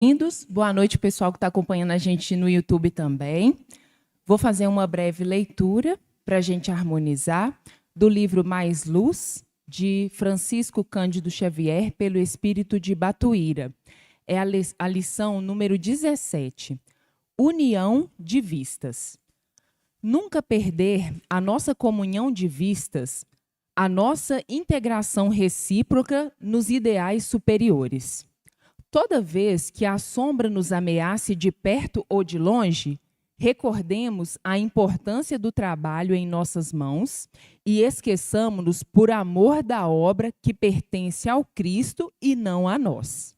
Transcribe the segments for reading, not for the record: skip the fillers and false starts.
Bem-vindos. Boa noite, pessoal que está acompanhando a gente no YouTube também. Vou fazer uma breve leitura para a gente harmonizar do livro Mais Luz, de Francisco Cândido Xavier, pelo Espírito de Batuíra. É a lição número 17, União de Vistas. Nunca perder a nossa comunhão de vistas, a nossa integração recíproca nos ideais superiores. Toda vez que a sombra nos ameace de perto ou de longe, recordemos a importância do trabalho em nossas mãos e esqueçamo-nos por amor da obra que pertence ao Cristo e não a nós.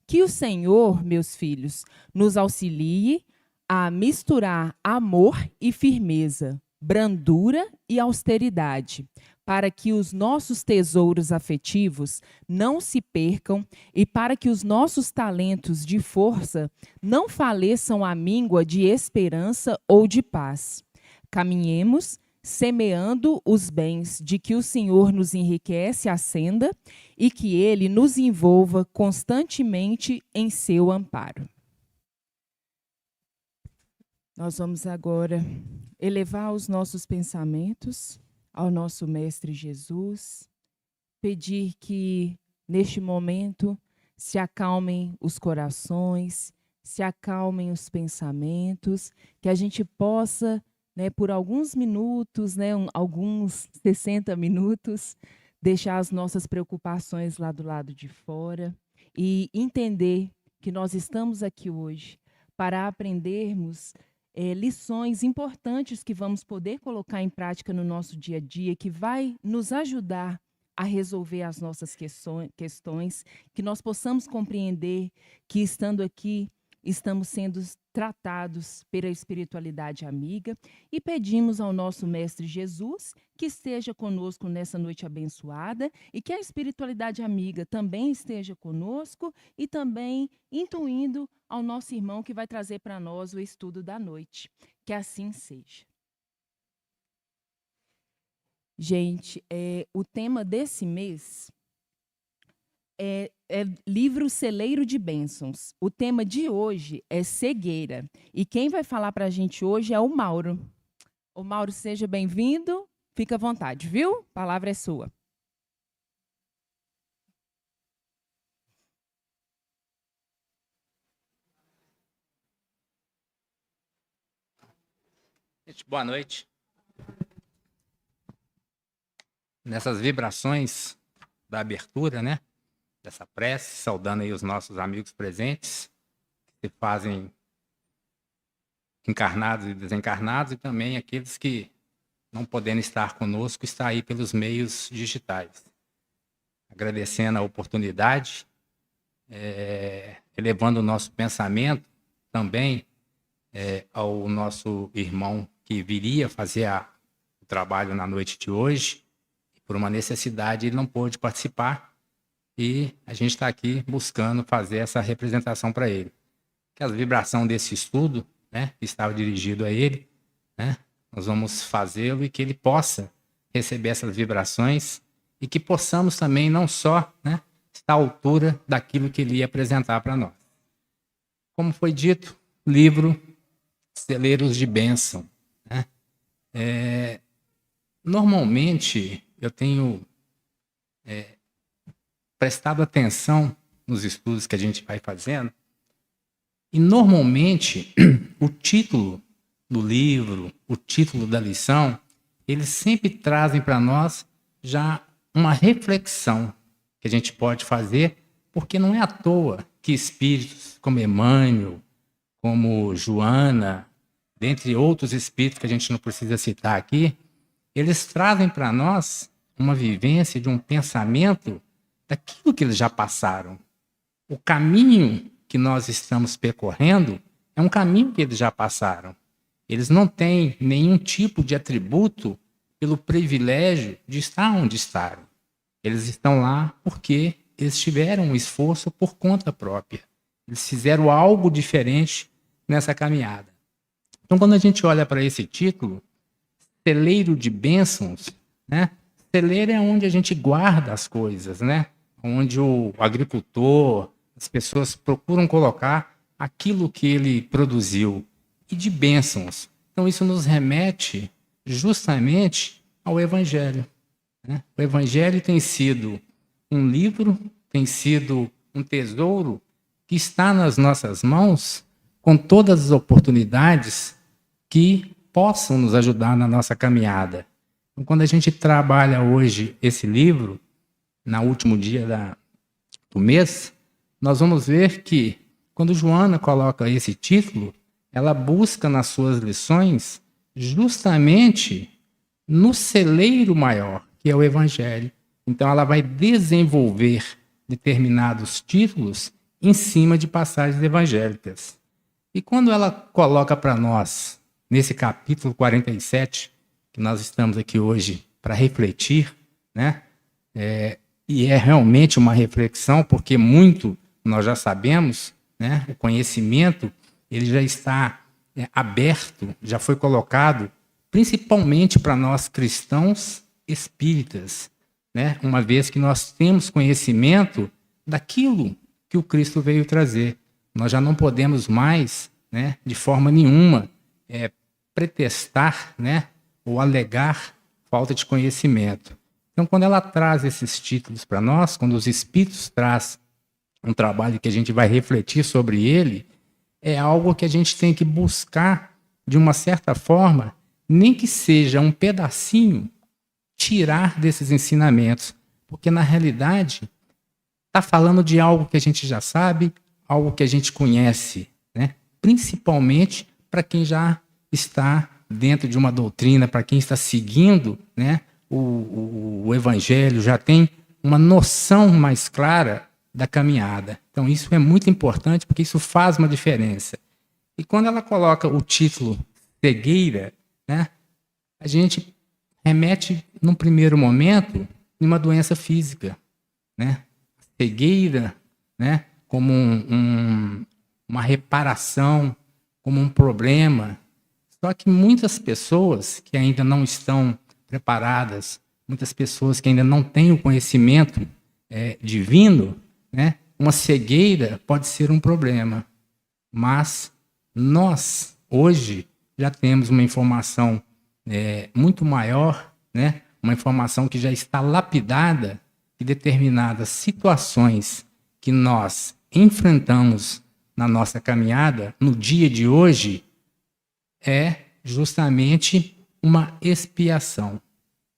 Que o Senhor, meus filhos, nos auxilie a misturar amor e firmeza, brandura e austeridade, para que os nossos tesouros afetivos não se percam e para que os nossos talentos de força não faleçam à míngua de esperança ou de paz. Caminhemos semeando os bens de que o Senhor nos enriquece a senda e que Ele nos envolva constantemente em seu amparo. Nós vamos agora elevar os nossos pensamentos ao nosso Mestre Jesus, pedir que, neste momento, se acalmem os corações, se acalmem os pensamentos, que a gente possa, por alguns minutos, alguns 60 minutos, deixar as nossas preocupações lá do lado de fora e entender que nós estamos aqui hoje para aprendermos lições importantes que vamos poder colocar em prática no nosso dia a dia, que vai nos ajudar a resolver as nossas questões, que nós possamos compreender que, estando aqui, estamos sendo tratados pela espiritualidade amiga e pedimos ao nosso Mestre Jesus que esteja conosco nessa noite abençoada e que a espiritualidade amiga também esteja conosco e também intuindo ao nosso irmão que vai trazer para nós o estudo da noite. Que assim seja. Gente, o tema desse mês é livro Celeiro de Bênçãos. O tema de hoje é cegueira. E quem vai falar para a gente hoje é o Mauro. O Mauro, seja bem-vindo. Fica à vontade, viu? A palavra é sua. Gente, boa noite. Nessas vibrações da abertura, né? Dessa prece, saudando aí os nossos amigos presentes, que se fazem encarnados e desencarnados, e também aqueles que, não podendo estar conosco, está aí pelos meios digitais. Agradecendo a oportunidade, elevando o nosso pensamento também ao nosso irmão que viria fazer o trabalho na noite de hoje. Por uma necessidade, ele não pôde participar. E a gente está aqui buscando fazer essa representação para ele. Que a vibração desse estudo, né, que estava dirigido a ele, né, nós vamos fazê-lo e que ele possa receber essas vibrações e que possamos também não só, né, estar à altura daquilo que ele ia apresentar para nós. Como foi dito, livro Celeiros de Bênção. Né? Normalmente, eu tenho prestado atenção nos estudos que a gente vai fazendo, e normalmente o título do livro, o título da lição, eles sempre trazem para nós já uma reflexão que a gente pode fazer, porque não é à toa que espíritos como Emmanuel, como Joana, dentre outros espíritos que a gente não precisa citar aqui, eles trazem para nós uma vivência de um pensamento daquilo que eles já passaram. O caminho que nós estamos percorrendo é um caminho que eles já passaram. Eles não têm nenhum tipo de atributo pelo privilégio de estar onde estão. Eles estão lá porque eles tiveram um esforço por conta própria. Eles fizeram algo diferente nessa caminhada. Então, quando a gente olha para esse título, Celeiro de Bênçãos, né? Celeiro é onde a gente guarda as coisas, né? Onde o agricultor, As pessoas procuram colocar aquilo que ele produziu e de bênçãos. Então, isso nos remete justamente ao Evangelho, né? O Evangelho tem sido um livro, tem sido um tesouro que está nas nossas mãos com todas as oportunidades que possam nos ajudar na nossa caminhada. Então, quando a gente trabalha hoje esse livro, no último dia do mês, nós vamos ver que, quando Joana coloca esse título, ela busca nas suas lições justamente no celeiro maior, que é o Evangelho. Então, ela vai desenvolver determinados títulos em cima de passagens evangélicas. E quando ela coloca para nós, nesse capítulo 47, que nós estamos aqui hoje para refletir, né? E é realmente uma reflexão, porque muito nós já sabemos, né? O conhecimento ele já está aberto, já foi colocado, principalmente para nós cristãos espíritas, né? Uma vez que nós temos conhecimento daquilo que o Cristo veio trazer. Nós já não podemos mais, né, de forma nenhuma, pretextar, né, ou alegar falta de conhecimento. Então, quando ela traz esses títulos para nós, quando os Espíritos trazem um trabalho que a gente vai refletir sobre ele, é algo que a gente tem que buscar, de uma certa forma, nem que seja um pedacinho, tirar desses ensinamentos, porque na realidade está falando de algo que a gente já sabe, algo que a gente conhece, né? Principalmente para quem já está dentro de uma doutrina, para quem está seguindo, né, o Evangelho, já tem uma noção mais clara da caminhada. Então isso é muito importante, porque isso faz uma diferença. E quando ela coloca o título cegueira, né, a gente remete, num primeiro momento, em uma doença física, né? Cegueira, né, como uma reparação, como um problema. Só que muitas pessoas que ainda não estão preparadas, muitas pessoas que ainda não têm o conhecimento divino, né, uma cegueira pode ser um problema. Mas nós, hoje, já temos uma informação muito maior, né, uma informação que já está lapidada, de determinadas situações que nós enfrentamos na nossa caminhada, no dia de hoje, é justamente uma expiação.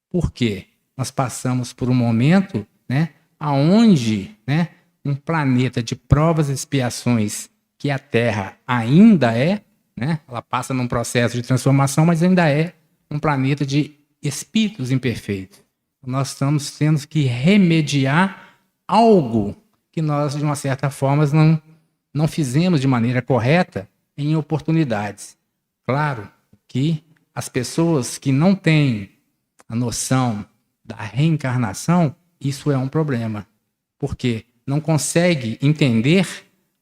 Por quê? Nós passamos por um momento, né, onde, né, um planeta de provas e expiações, que a Terra ainda é, né, ela passa num processo de transformação, mas ainda é um planeta de espíritos imperfeitos. Nós estamos tendo que remediar algo que nós, de uma certa forma, não fizemos de maneira correta em oportunidades. Claro que as pessoas que não têm a noção da reencarnação, isso é um problema, porque não consegue entender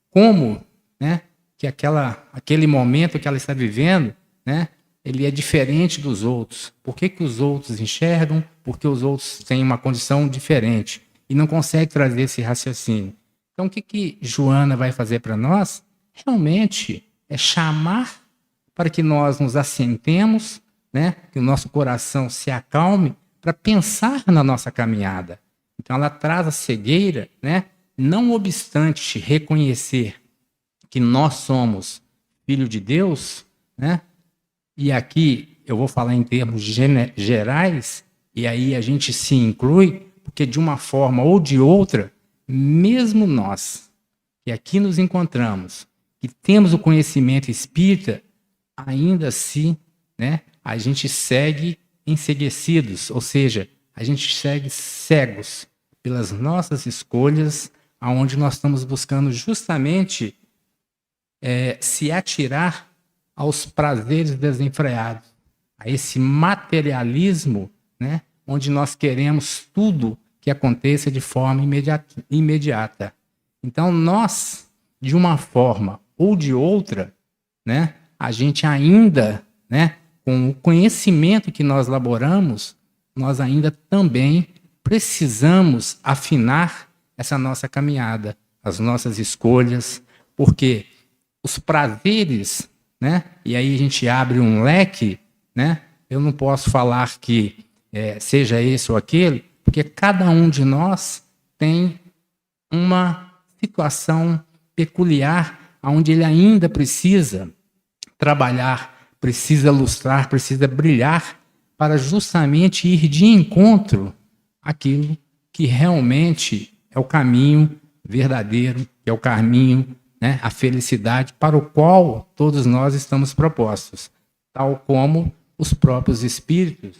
como, né, que aquele momento que ela está vivendo, né, ele é diferente dos outros. Por que os outros enxergam? Porque os outros têm uma condição diferente e não consegue trazer esse raciocínio. Então, o que Joana vai fazer para nós? Realmente é chamar para que nós nos assentemos, né, que o nosso coração se acalme para pensar na nossa caminhada. Então, ela traz a cegueira, né, não obstante reconhecer que nós somos filho de Deus, né? E aqui eu vou falar em termos gerais, e aí a gente se inclui, porque de uma forma ou de outra, mesmo nós, que aqui nos encontramos, que temos o conhecimento espírita, ainda assim, né, a gente segue enceguecidos, ou seja, a gente segue cegos pelas nossas escolhas, aonde nós estamos buscando justamente se atirar aos prazeres desenfreados, a esse materialismo, né, onde nós queremos tudo que aconteça de forma imediata. Então, nós, de uma forma ou de outra, né, a gente ainda, né, com o conhecimento que nós elaboramos, nós ainda também precisamos afinar essa nossa caminhada. as nossas escolhas, porque os prazeres, né? E aí a gente abre um leque, né? Eu não posso falar que seja esse ou aquele, porque cada um de nós tem uma situação peculiar onde ele ainda precisa trabalhar, precisa lustrar, precisa brilhar para justamente ir de encontro àquilo que realmente é o caminho verdadeiro, que é o caminho, né, a felicidade para o qual todos nós estamos propostos, tal como os próprios espíritos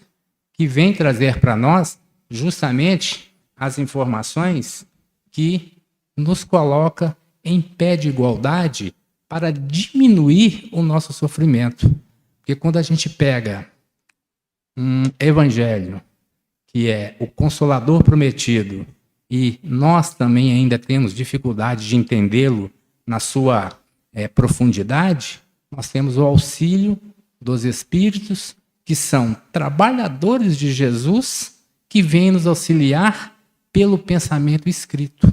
que vêm trazer para nós justamente as informações que nos coloca em pé de igualdade para diminuir o nosso sofrimento. Porque quando a gente pega um evangelho, que é o Consolador prometido, e nós também ainda temos dificuldade de entendê-lo na sua profundidade, nós temos o auxílio dos Espíritos, que são trabalhadores de Jesus, que vêm nos auxiliar pelo pensamento escrito,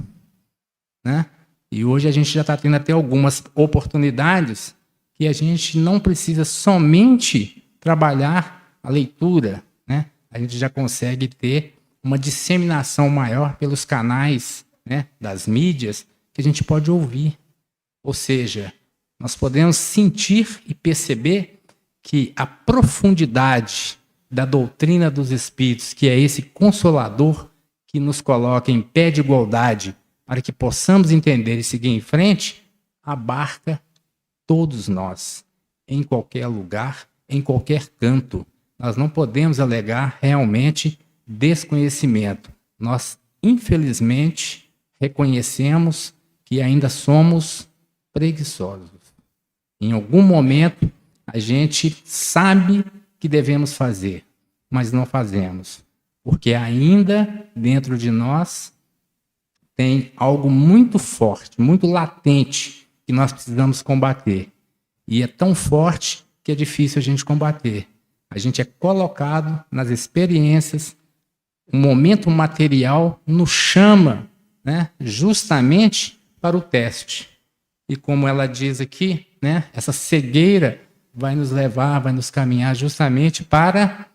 né? E hoje a gente já está tendo até algumas oportunidades que a gente não precisa somente trabalhar a leitura, né? A gente já consegue ter uma disseminação maior pelos canais, né, das mídias, que a gente pode ouvir. Ou seja, nós podemos sentir e perceber que a profundidade da doutrina dos Espíritos, que é esse Consolador que nos coloca em pé de igualdade para que possamos entender e seguir em frente, abarca todos nós, em qualquer lugar, em qualquer canto. Nós não podemos alegar realmente desconhecimento. Nós, infelizmente, reconhecemos que ainda somos preguiçosos. Em algum momento, a gente sabe que devemos fazer, mas não fazemos, porque ainda dentro de nós tem algo muito forte, muito latente, que nós precisamos combater. E é tão forte que é difícil a gente combater. A gente é colocado nas experiências, o momento material nos chama, né, justamente para o teste. E como ela diz aqui, né, essa cegueira vai nos levar, vai nos caminhar justamente para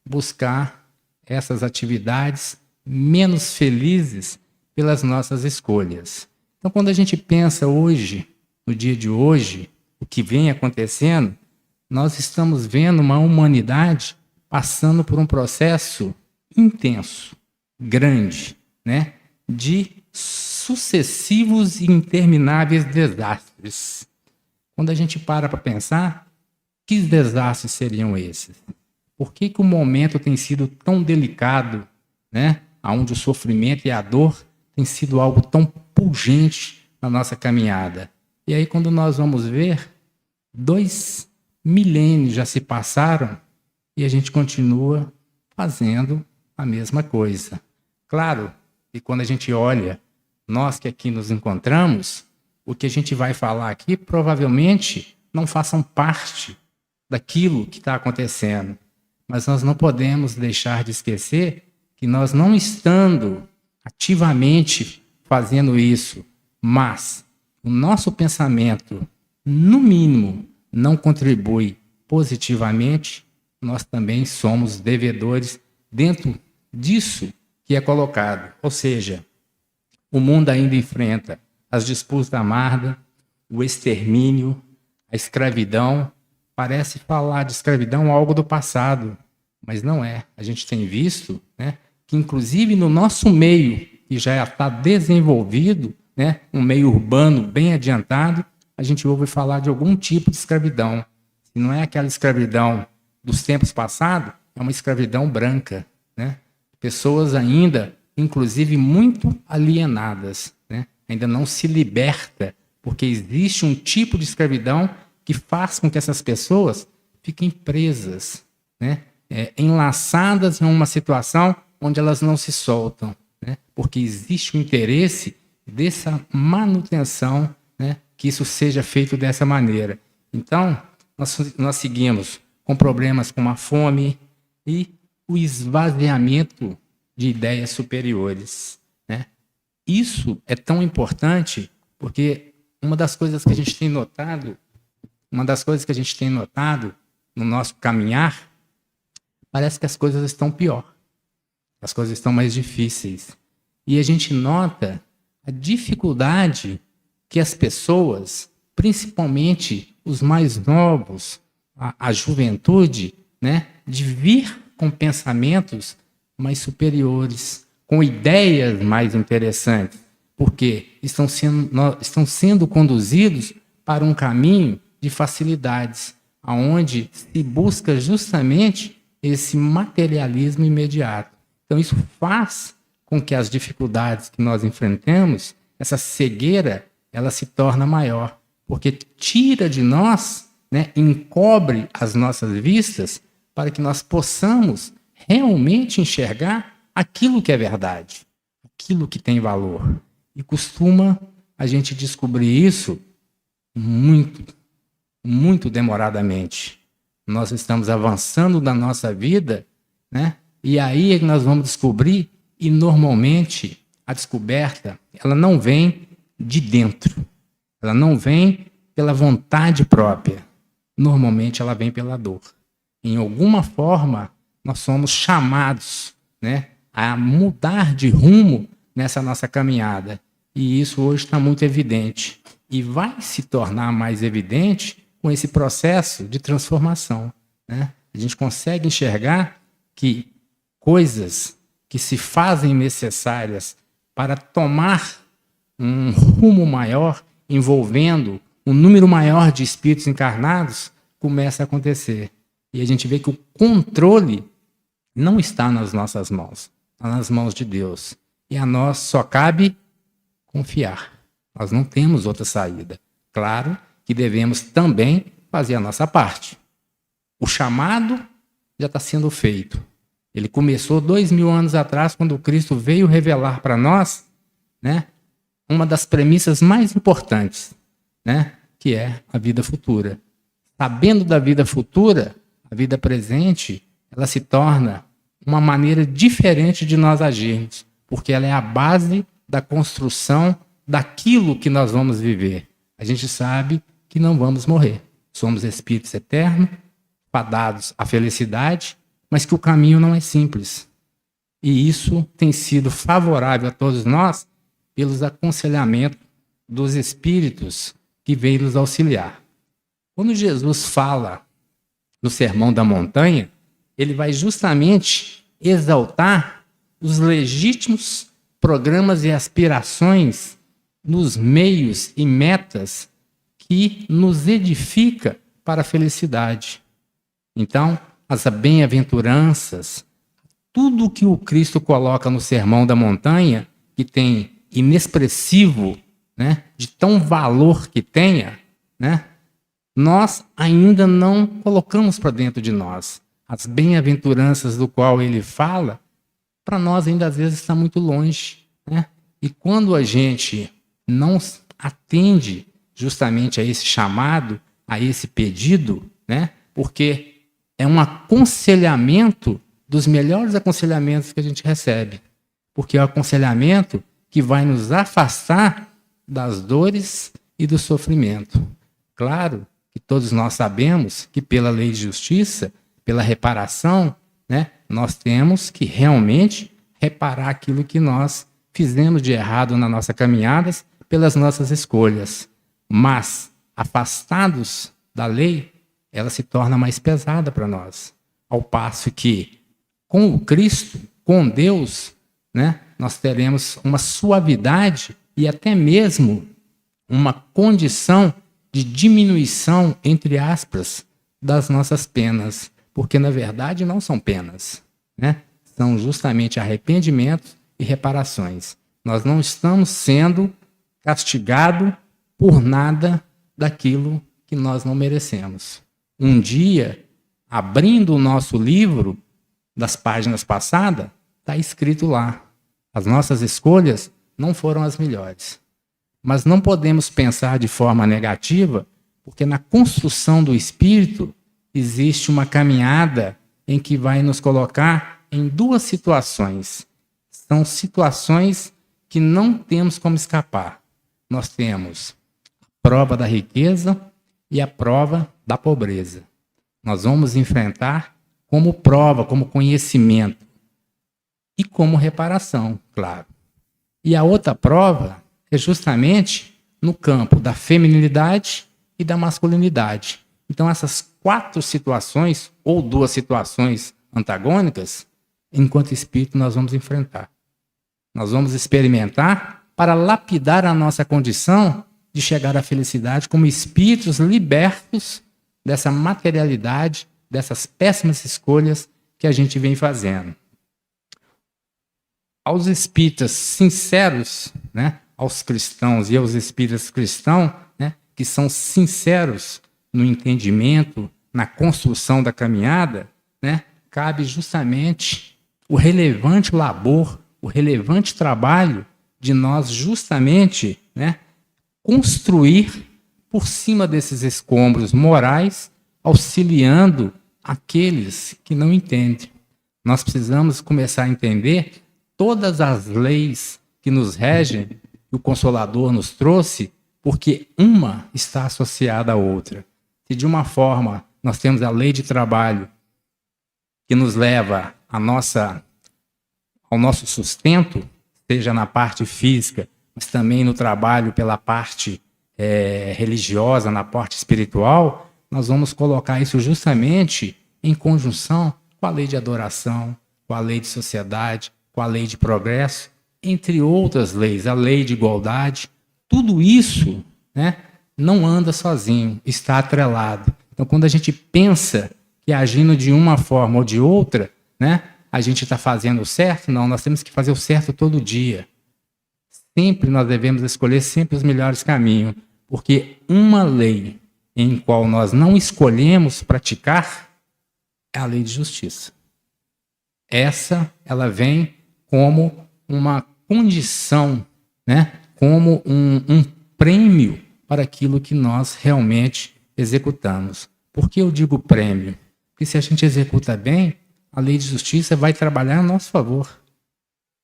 buscar essas atividades menos felizes pelas nossas escolhas. Então, quando a gente pensa hoje, no dia de hoje, o que vem acontecendo, nós estamos vendo uma humanidade passando por um processo intenso, grande, né, de sucessivos e intermináveis desastres. Quando a gente para pensar, que desastres seriam esses? Por que o momento tem sido tão delicado, né, onde o sofrimento e a dor tem sido algo tão pungente na nossa caminhada? E aí, quando nós vamos ver, 2 milênios já se passaram e a gente continua fazendo a mesma coisa. Claro, e quando a gente olha, nós que aqui nos encontramos, o que a gente vai falar aqui provavelmente não façam parte daquilo que está acontecendo. Mas nós não podemos deixar de esquecer que nós não estando ativamente fazendo isso, mas o nosso pensamento, no mínimo, não contribui positivamente, nós também somos devedores dentro disso que é colocado. Ou seja, o mundo ainda enfrenta as disputas da Marda, o extermínio, a escravidão. Parece falar de escravidão algo do passado, mas não é. A gente tem visto, né, que inclusive no nosso meio, que já está desenvolvido, né, um meio urbano bem adiantado, a gente ouve falar de algum tipo de escravidão. Se não é aquela escravidão dos tempos passados, é uma escravidão branca, né? Pessoas ainda, inclusive, muito alienadas, né? Ainda não se liberta, porque existe um tipo de escravidão que faz com que essas pessoas fiquem presas, né? Enlaçadas em uma situação onde elas não se soltam, né? Porque existe o interesse dessa manutenção, né? Que isso seja feito dessa maneira. Então, nós seguimos com problemas como a fome e o esvaziamento de ideias superiores, né? isso é tão importante porque uma das coisas que a gente tem notado no nosso caminhar, parece que as coisas estão pior. As coisas estão mais difíceis. E a gente nota a dificuldade que as pessoas, principalmente os mais novos, a juventude, né, de vir com pensamentos mais superiores, com ideias mais interessantes, porque estão sendo conduzidos para um caminho de facilidades, aonde se busca justamente esse materialismo imediato. Então, isso faz com que as dificuldades que nós enfrentamos, essa cegueira, ela se torna maior, porque tira de nós, né, encobre as nossas vistas para que nós possamos realmente enxergar aquilo que é verdade, aquilo que tem valor. E costuma a gente descobrir isso muito demoradamente. Nós estamos avançando na nossa vida, né? E aí é que nós vamos descobrir, e normalmente a descoberta, ela não vem de dentro, ela não vem pela vontade própria, normalmente ela vem pela dor. Em alguma forma, nós somos chamados, né, a mudar de rumo nessa nossa caminhada. E isso hoje está muito evidente. E vai se tornar mais evidente com esse processo de transformação, né? A gente consegue enxergar que coisas que se fazem necessárias para tomar um rumo maior, envolvendo um número maior de espíritos encarnados, começa a acontecer. E a gente vê que o controle não está nas nossas mãos, está nas mãos de Deus. E a nós só cabe confiar. Nós não temos outra saída. Claro que devemos também fazer a nossa parte. O chamado já está sendo feito. Ele começou 2000 anos atrás, quando Cristo veio revelar para nós, né, uma das premissas mais importantes, né, que é a vida futura. Sabendo da vida futura, a vida presente, ela se torna uma maneira diferente de nós agirmos, porque ela é a base da construção daquilo que nós vamos viver. A gente sabe que não vamos morrer. Somos espíritos eternos, fadados à felicidade, mas que o caminho não é simples. E isso tem sido favorável a todos nós pelos aconselhamentos dos espíritos que veio nos auxiliar. Quando Jesus fala no Sermão da Montanha, ele vai justamente exaltar os legítimos programas e aspirações nos meios e metas que nos edifica para a felicidade. Então, as bem-aventuranças, tudo que o Cristo coloca no Sermão da Montanha, que tem inexpressivo, né, de tão valor que tenha, né, nós ainda não colocamos para dentro de nós. As bem-aventuranças do qual ele fala, para nós ainda às vezes está muito longe, né? E quando a gente não atende justamente a esse chamado, a esse pedido, né? Porque é um aconselhamento dos melhores aconselhamentos que a gente recebe. Porque é o aconselhamento que vai nos afastar das dores e do sofrimento. Claro que todos nós sabemos que pela lei de justiça, pela reparação, né, nós temos que realmente reparar aquilo que nós fizemos de errado nas nossas caminhadas pelas nossas escolhas. Mas, afastados da lei, ela se torna mais pesada para nós. Ao passo que, com o Cristo, com Deus, né, nós teremos uma suavidade e até mesmo uma condição de diminuição, entre aspas, das nossas penas. Porque, na verdade, não são penas, né? São justamente arrependimentos e reparações. Nós não estamos sendo castigados por nada daquilo que nós não merecemos. Um dia, abrindo o nosso livro das páginas passadas, está escrito lá: as nossas escolhas não foram as melhores. Mas não podemos pensar de forma negativa, porque na construção do espírito existe uma caminhada em que vai nos colocar em duas situações. São situações que não temos como escapar. Nós temos a prova da riqueza e a prova da pobreza. Nós vamos enfrentar como prova, como conhecimento e como reparação, claro. E a outra prova é justamente no campo da feminilidade e da masculinidade. Então, essas 4 situações, ou 2 situações antagônicas, enquanto espírito, nós vamos enfrentar. Nós vamos experimentar para lapidar a nossa condição de chegar à felicidade como espíritos libertos dessa materialidade, dessas péssimas escolhas que a gente vem fazendo. Aos espíritas sinceros, né, aos cristãos e aos espíritas cristãos, né, que são sinceros no entendimento, na construção da caminhada, né, cabe justamente o relevante labor, o relevante trabalho de nós justamente, né, construir por cima desses escombros morais, auxiliando aqueles que não entendem. Nós precisamos começar a entender todas as leis que nos regem, que o Consolador nos trouxe, porque uma está associada à outra. Se de uma forma nós temos a lei de trabalho, que nos leva ao nosso sustento, seja na parte física, mas também no trabalho pela parte religiosa, na parte espiritual, nós vamos colocar isso justamente em conjunção com a lei de adoração, com a lei de sociedade, com a lei de progresso, entre outras leis, a lei de igualdade. Tudo isso, né, não anda sozinho, está atrelado. Então, quando a gente pensa que agindo de uma forma ou de outra, né, a gente está fazendo o certo, não, nós temos que fazer o certo todo dia. Sempre nós devemos escolher sempre os melhores caminhos, porque uma lei em qual nós não escolhemos praticar é a lei de justiça. Essa, ela vem como uma condição, né, como um prêmio para aquilo que nós realmente executamos. Por que eu digo prêmio? Porque se a gente executa bem, a lei de justiça vai trabalhar a nosso favor.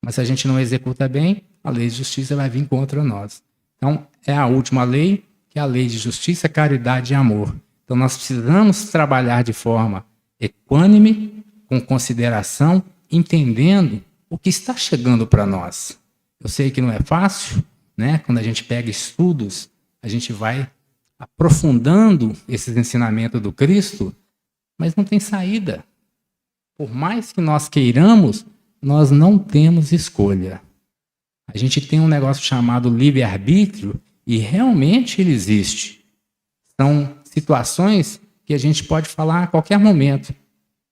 Mas se a gente não executa bem, a lei de justiça vai vir contra nós. Então, é a última lei, que é a lei de justiça, caridade e amor. Então, nós precisamos trabalhar de forma equânime, com consideração, entendendo o que está chegando para nós. Eu sei que não é fácil, né? Quando a gente pega estudos, a gente vai aprofundando esses ensinamentos do Cristo, mas não tem saída. Por mais que nós queiramos, nós não temos escolha. A gente tem um negócio chamado livre-arbítrio e realmente ele existe. São situações que a gente pode falar a qualquer momento.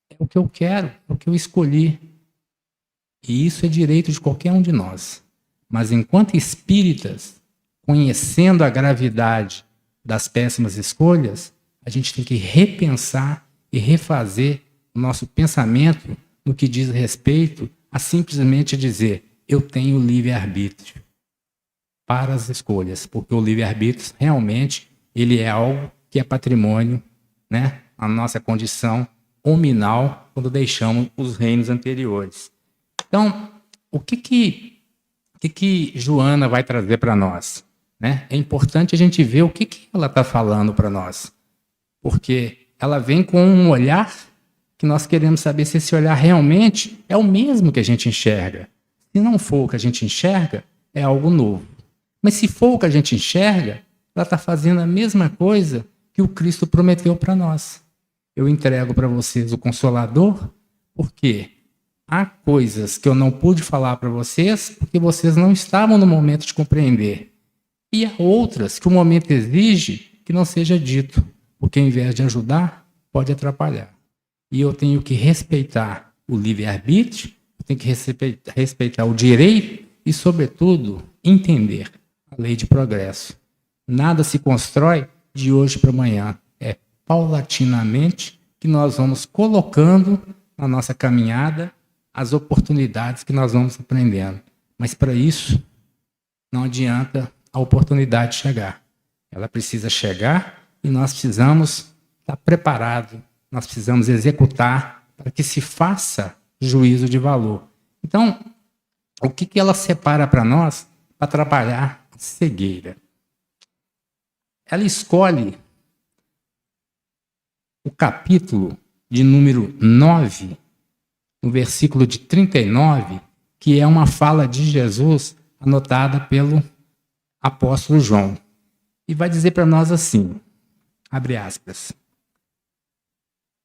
É o que eu quero, é o que eu escolhi. E isso é direito de qualquer um de nós. Mas enquanto espíritas, conhecendo a gravidade das péssimas escolhas, a gente tem que repensar e refazer o nosso pensamento no que diz respeito a simplesmente dizer: eu tenho livre-arbítrio para as escolhas, porque o livre-arbítrio realmente ele é algo que é patrimônio, né, a nossa condição hominal quando deixamos os reinos anteriores. Então, o que Joana vai trazer para nós? Né? É importante a gente ver o que ela está falando para nós, porque ela vem com um olhar que nós queremos saber se esse olhar realmente é o mesmo que a gente enxerga. Se não for o que a gente enxerga, é algo novo. Mas se for o que a gente enxerga, ela está fazendo a mesma coisa que o Cristo prometeu para nós. Eu entrego para vocês o Consolador, porque há coisas que eu não pude falar para vocês, porque vocês não estavam no momento de compreender. E há outras que o momento exige que não seja dito, porque ao invés de ajudar, pode atrapalhar. E eu tenho que respeitar o livre-arbítrio, eu tenho que respeitar o direito e, sobretudo, entender a lei de progresso. Nada se constrói de hoje para amanhã. É paulatinamente que nós vamos colocando na nossa caminhada as oportunidades que nós vamos aprendendo. Mas para isso, não adianta a oportunidade chegar. Ela precisa chegar e nós precisamos estar preparados, nós precisamos executar para que se faça juízo de valor. Então, o que ela separa para nós para trabalhar a cegueira? Ela escolhe o capítulo de número 9, no versículo de 39, que é uma fala de Jesus anotada pelo apóstolo João. E vai dizer para nós assim, abre aspas,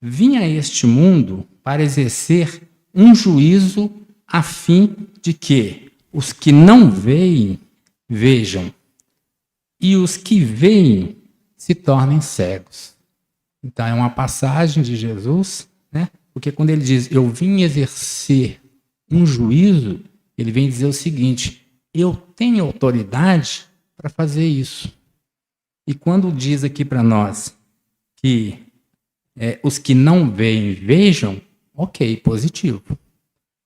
vim a este mundo para exercer um juízo a fim de que os que não veem, vejam, e os que veem se tornem cegos. Então é uma passagem de Jesus, né? Porque quando ele diz, eu vim exercer um juízo, ele vem dizer o seguinte, eu tenho autoridade para fazer isso. E quando diz aqui para nós que os que não veem, vejam, ok, positivo.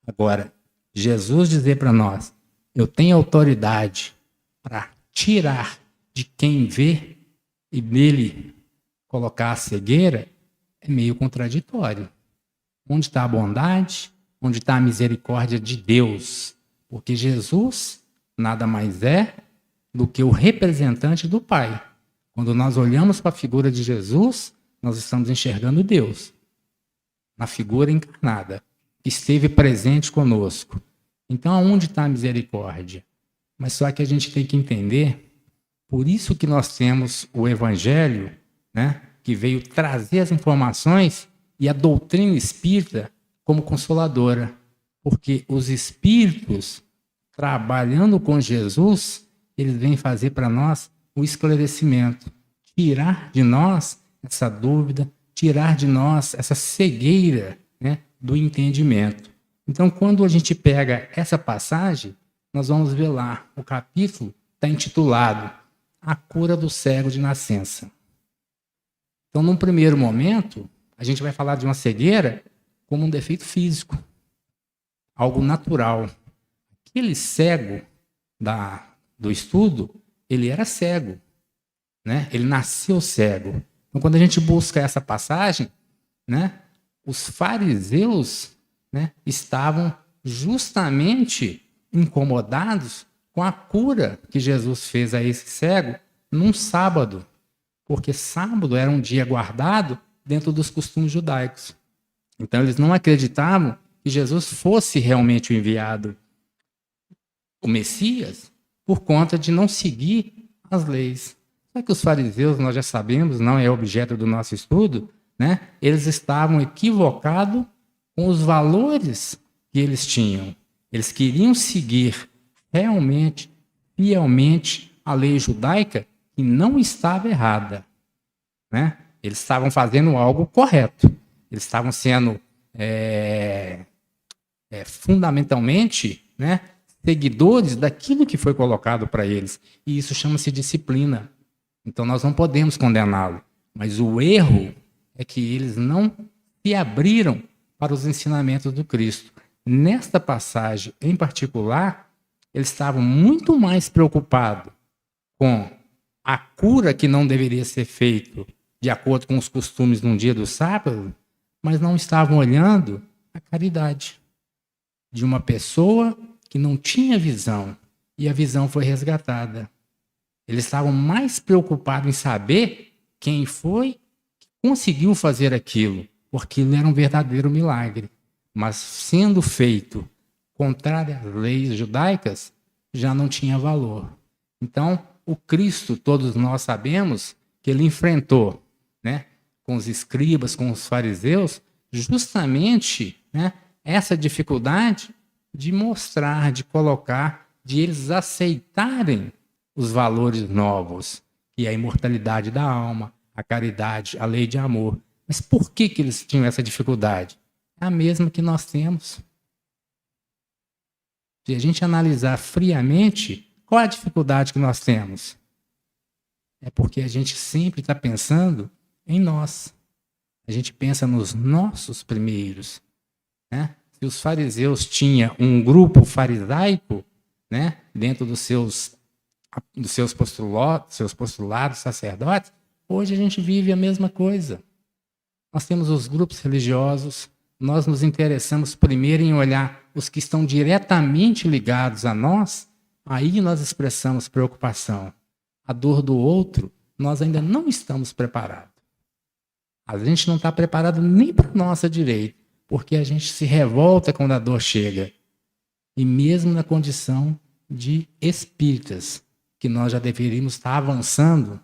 Agora, Jesus dizer para nós, eu tenho autoridade para tirar de quem vê e nele colocar a cegueira, é meio contraditório. Onde está a bondade? Onde está a misericórdia de Deus? Porque Jesus nada mais é do que o representante do Pai. Quando nós olhamos para a figura de Jesus, nós estamos enxergando Deus, na figura encarnada, que esteve presente conosco. Então, aonde está a misericórdia? Mas só que a gente tem que entender, por isso que nós temos o Evangelho, né, que veio trazer as informações e a doutrina espírita como consoladora. Porque os espíritos, trabalhando com Jesus, eles vêm fazer para nós o esclarecimento, tirar de nós essa dúvida, tirar de nós essa cegueira, né, do entendimento. Então, quando a gente pega essa passagem, nós vamos ver lá, o capítulo está intitulado A Cura do Cego de Nascença. Então, num primeiro momento, a gente vai falar de uma cegueira como um defeito físico, algo natural. Aquele cego do estudo, ele era cego, né? Ele nasceu cego. Então, quando a gente busca essa passagem, né, os fariseus, né, estavam justamente incomodados com a cura que Jesus fez a esse cego num sábado, porque sábado era um dia guardado dentro dos costumes judaicos. Então, eles não acreditavam que Jesus fosse realmente o enviado, o Messias, por conta de não seguir as leis. Só que os fariseus, nós já sabemos, não é objeto do nosso estudo, né? Eles estavam equivocados com os valores que eles tinham. Eles queriam seguir realmente, fielmente, a lei judaica, que não estava errada, né? Eles estavam fazendo algo correto. Eles estavam sendo fundamentalmente, né, seguidores daquilo que foi colocado para eles. E isso chama-se disciplina. Então nós não podemos condená-lo. Mas o erro é que eles não se abriram para os ensinamentos do Cristo. Nesta passagem em particular, eles estavam muito mais preocupados com a cura que não deveria ser feita de acordo com os costumes num dia do sábado, mas não estavam olhando a caridade de uma pessoa que não tinha visão e a visão foi resgatada. Eles estavam mais preocupados em saber quem foi que conseguiu fazer aquilo, porque aquilo era um verdadeiro milagre. Mas sendo feito contrário às leis judaicas, já não tinha valor. Então, o Cristo, todos nós sabemos que ele enfrentou, né, com os escribas, com os fariseus, justamente, né, essa dificuldade de mostrar, de colocar, de eles aceitarem os valores novos, que é a imortalidade da alma, a caridade, a lei de amor. Mas por que eles tinham essa dificuldade? É a mesma que nós temos. Se a gente analisar friamente, qual é a dificuldade que nós temos? É porque a gente sempre está pensando em nós. A gente pensa nos nossos primeiros, né? Se os fariseus tinham um grupo farisaico, né, dentro dos seus postulados sacerdotes, hoje a gente vive a mesma coisa. Nós temos os grupos religiosos, nós nos interessamos primeiro em olhar os que estão diretamente ligados a nós, aí nós expressamos preocupação. A dor do outro, nós ainda não estamos preparados. A gente não está preparado nem para a nossa direita, porque a gente se revolta quando a dor chega. E mesmo na condição de espíritas, que nós já deveríamos estar avançando,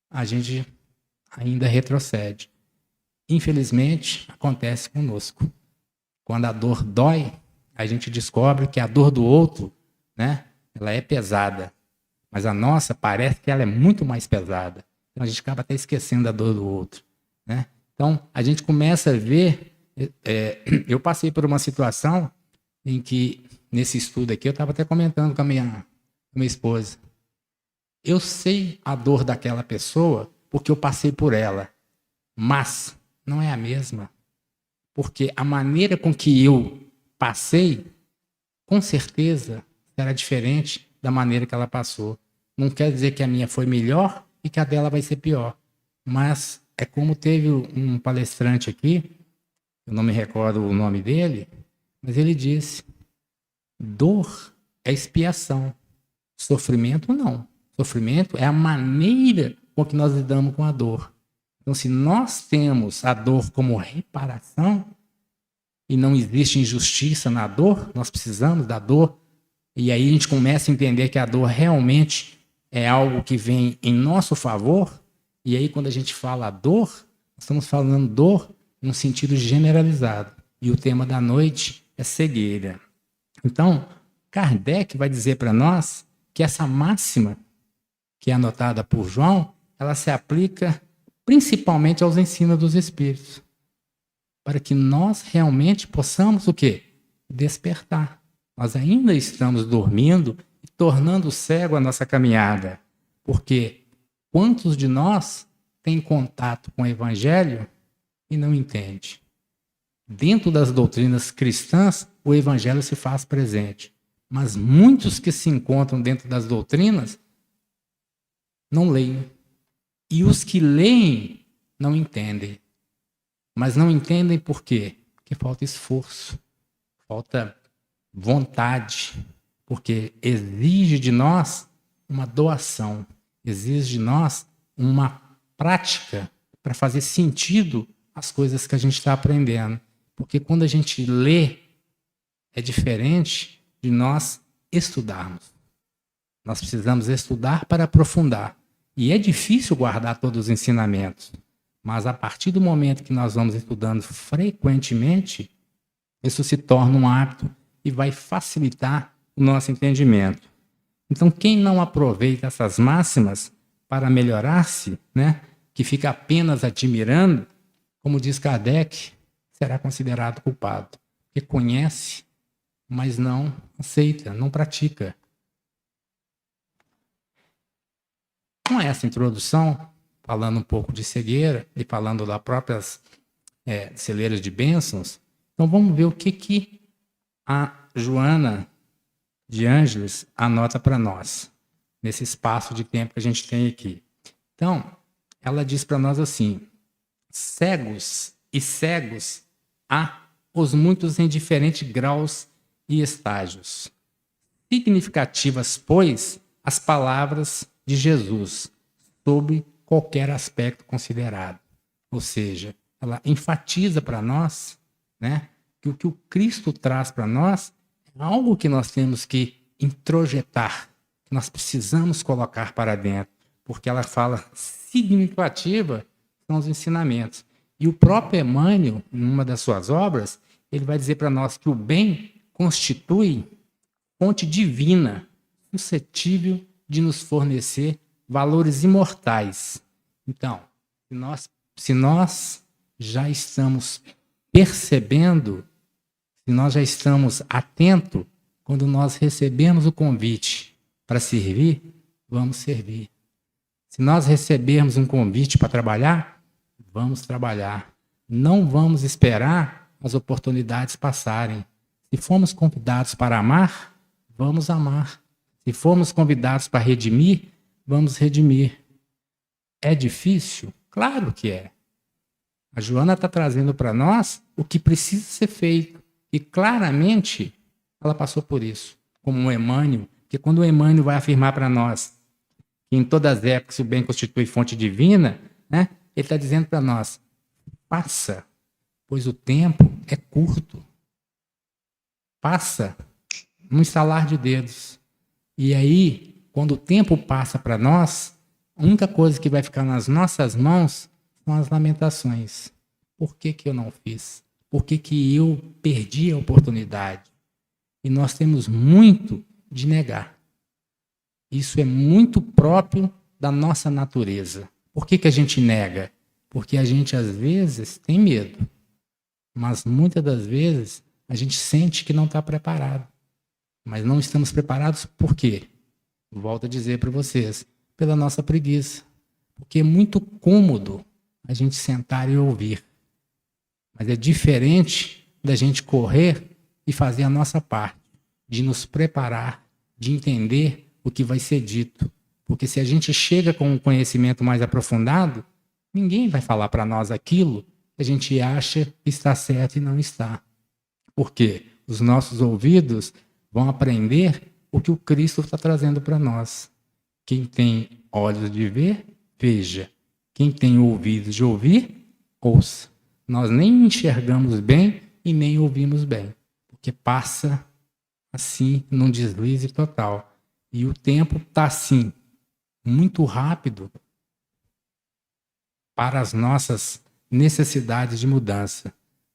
a gente ainda retrocede. Infelizmente, acontece conosco. Quando a dor dói, a gente descobre que a dor do outro, né, ela é pesada. Mas a nossa parece que ela é muito mais pesada. Então a gente acaba até esquecendo da dor do outro, né? Então a gente começa a ver... eu passei por uma situação em que, nesse estudo aqui, eu estava até comentando com a minha esposa. Eu sei a dor daquela pessoa porque eu passei por ela. Mas não é a mesma. Porque a maneira com que eu passei, com certeza, será diferente da maneira que ela passou. Não quer dizer que a minha foi melhor e que a dela vai ser pior. Mas é como teve um palestrante aqui, eu não me recordo o nome dele, mas ele disse: dor é expiação, sofrimento não. Sofrimento é a maneira com que nós lidamos com a dor. Então, se nós temos a dor como reparação, e não existe injustiça na dor, nós precisamos da dor, e aí a gente começa a entender que a dor realmente é algo que vem em nosso favor, e aí quando a gente fala dor, nós estamos falando dor num sentido generalizado. E o tema da noite é cegueira. Então, Kardec vai dizer para nós que essa máxima, que é anotada por João, ela se aplica principalmente aos ensinos dos Espíritos, para que nós realmente possamos o quê? Despertar. Nós ainda estamos dormindo e tornando cego a nossa caminhada, porque quantos de nós têm contato com o Evangelho e não entende? Dentro das doutrinas cristãs, o Evangelho se faz presente, mas muitos que se encontram dentro das doutrinas não leem. E os que leem não entendem. Mas não entendem por quê? Porque falta esforço, falta vontade, porque exige de nós uma doação, exige de nós uma prática para fazer sentido as coisas que a gente está aprendendo. Porque quando a gente lê, é diferente de nós estudarmos. Nós precisamos estudar para aprofundar. E é difícil guardar todos os ensinamentos. Mas a partir do momento que nós vamos estudando frequentemente, isso se torna um hábito e vai facilitar o nosso entendimento. Então, quem não aproveita essas máximas para melhorar-se, né, que fica apenas admirando, como diz Kardec, será considerado culpado. Porque conhece, mas não aceita, não pratica. Com essa introdução, falando um pouco de cegueira e falando das próprias celeiras de bênçãos, então vamos ver o que a Joana de Ângeles anota para nós, nesse espaço de tempo que a gente tem aqui. Então, ela diz para nós assim: cegos e cegos há os muitos em diferentes graus e estágios. Significativas, pois, as palavras de Jesus sobre qualquer aspecto considerado. Ou seja, ela enfatiza para nós, né, que o que o Cristo traz para nós é algo que nós temos que introjetar, que nós precisamos colocar para dentro, porque ela fala significativa são os ensinamentos. E o próprio Emmanuel, em uma das suas obras, ele vai dizer para nós que o bem constitui fonte divina, suscetível de nos fornecer valores imortais. Então, se nós já estamos percebendo, se nós já estamos atentos, quando nós recebemos o convite para servir, vamos servir. Se nós recebermos um convite para trabalhar, vamos trabalhar. Não vamos esperar as oportunidades passarem. Se formos convidados para amar, vamos amar. Se formos convidados para redimir, vamos redimir. É difícil? Claro que é. A Joana está trazendo para nós o que precisa ser feito. E claramente ela passou por isso. Como o Emmanuel, que quando o Emmanuel vai afirmar para nós que em todas as épocas o bem constitui fonte divina, né? Ele está dizendo para nós, passa, pois o tempo é curto. Passa num estalar de dedos. E aí, quando o tempo passa para nós, a única coisa que vai ficar nas nossas mãos são as lamentações. Por que que eu não fiz? Por que que eu perdi a oportunidade? E nós temos muito de negar. Isso é muito próprio da nossa natureza. Por que que a gente nega? Porque a gente, às vezes, tem medo. Mas, muitas das vezes, a gente sente que não está preparado. Mas não estamos preparados por quê? Volto a dizer para vocês, pela nossa preguiça. Porque é muito cômodo a gente sentar e ouvir. Mas é diferente da gente correr e fazer a nossa parte, de nos preparar, de entender o que vai ser dito. Porque se a gente chega com um conhecimento mais aprofundado, ninguém vai falar para nós aquilo que a gente acha que está certo e não está. Porque os nossos ouvidos vão aprender o que o Cristo está trazendo para nós. Quem tem olhos de ver, veja. Quem tem ouvidos de ouvir, ouça. Nós nem enxergamos bem e nem ouvimos bem, porque passa assim num deslize total. E o tempo está assim, muito rápido para as nossas necessidades de mudança.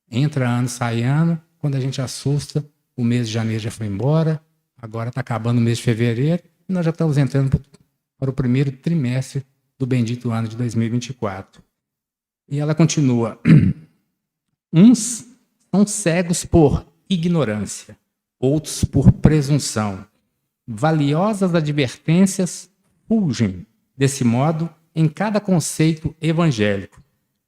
Entra ano, sai ano, quando a gente assusta, o mês de janeiro já foi embora, agora está acabando o mês de fevereiro, e nós já estamos entrando para o primeiro trimestre do bendito ano de 2024. E ela continua. Uns são cegos por ignorância, outros por presunção. Valiosas advertências fulgem, desse modo, em cada conceito evangélico,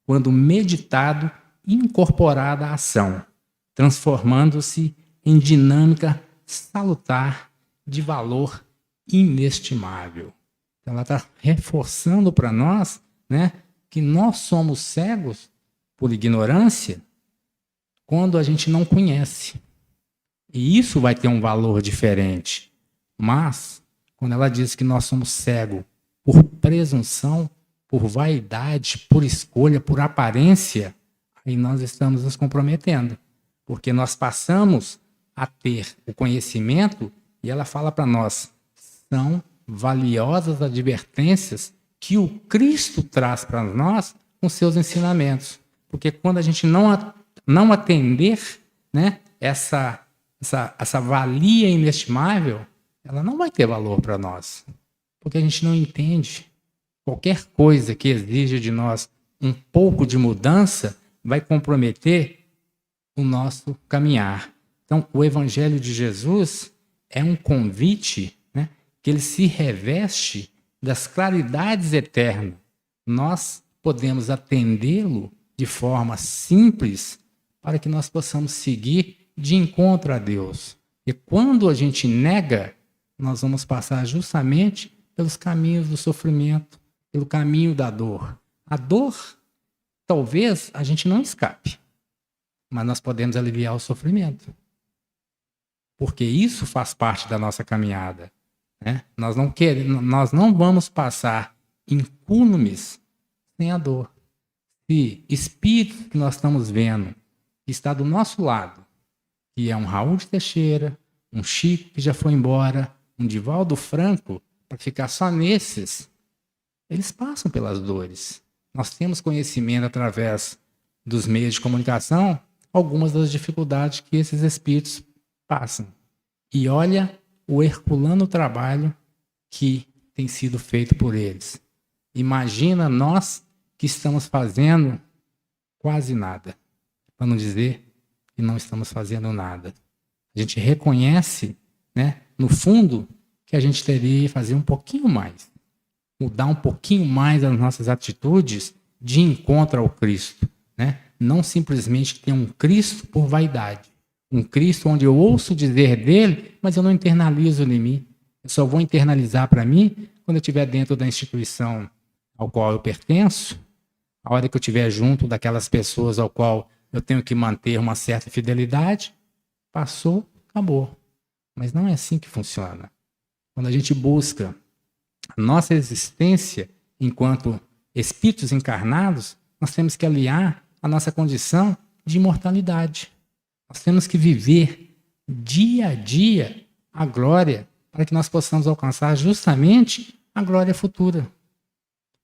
quando meditado e incorporado à ação, transformando-se em dinâmica salutar de valor inestimável. Então, ela está reforçando para nós, né, que nós somos cegos por ignorância quando a gente não conhece. E isso vai ter um valor diferente. Mas, quando ela diz que nós somos cegos por presunção, por vaidade, por escolha, por aparência, aí nós estamos nos comprometendo. Porque nós passamos a ter o conhecimento e ela fala para nós, são valiosas advertências que o Cristo traz para nós com seus ensinamentos. Porque quando a gente não atender, né, essa valia inestimável, ela não vai ter valor para nós. Porque a gente não entende. Qualquer coisa que exija de nós um pouco de mudança vai comprometer o nosso caminhar. Então, o Evangelho de Jesus é um convite, né, que ele se reveste das claridades eternas. Nós podemos atendê-lo de forma simples para que nós possamos seguir de encontro a Deus. E quando a gente nega, nós vamos passar justamente pelos caminhos do sofrimento, pelo caminho da dor. A dor, talvez a gente não escape, mas nós podemos aliviar o sofrimento. Porque isso faz parte da nossa caminhada. Né? Nós não vamos passar incúlumes sem a dor. Se espírito que nós estamos vendo que está do nosso lado, que é um Raul de Teixeira, um Chico que já foi embora, um Divaldo Franco, para ficar só nesses, eles passam pelas dores. Nós temos conhecimento através dos meios de comunicação, algumas das dificuldades que esses espíritos passam. E olha o herculano trabalho que tem sido feito por eles. Imagina nós que estamos fazendo quase nada, para não dizer que não estamos fazendo nada. A gente reconhece, né, no fundo, que a gente teria que fazer um pouquinho mais, mudar um pouquinho mais as nossas atitudes de encontro ao Cristo, né? Não simplesmente ter um Cristo por vaidade, um Cristo onde eu ouço dizer dele, mas eu não internalizo em mim. Eu só vou internalizar para mim quando eu estiver dentro da instituição ao qual eu pertenço, a hora que eu estiver junto daquelas pessoas ao qual eu tenho que manter uma certa fidelidade, passou, acabou. Mas não é assim que funciona. Quando a gente busca a nossa existência enquanto espíritos encarnados, nós temos que aliar a nossa condição de imortalidade. Nós temos que viver dia a dia a glória para que nós possamos alcançar justamente a glória futura.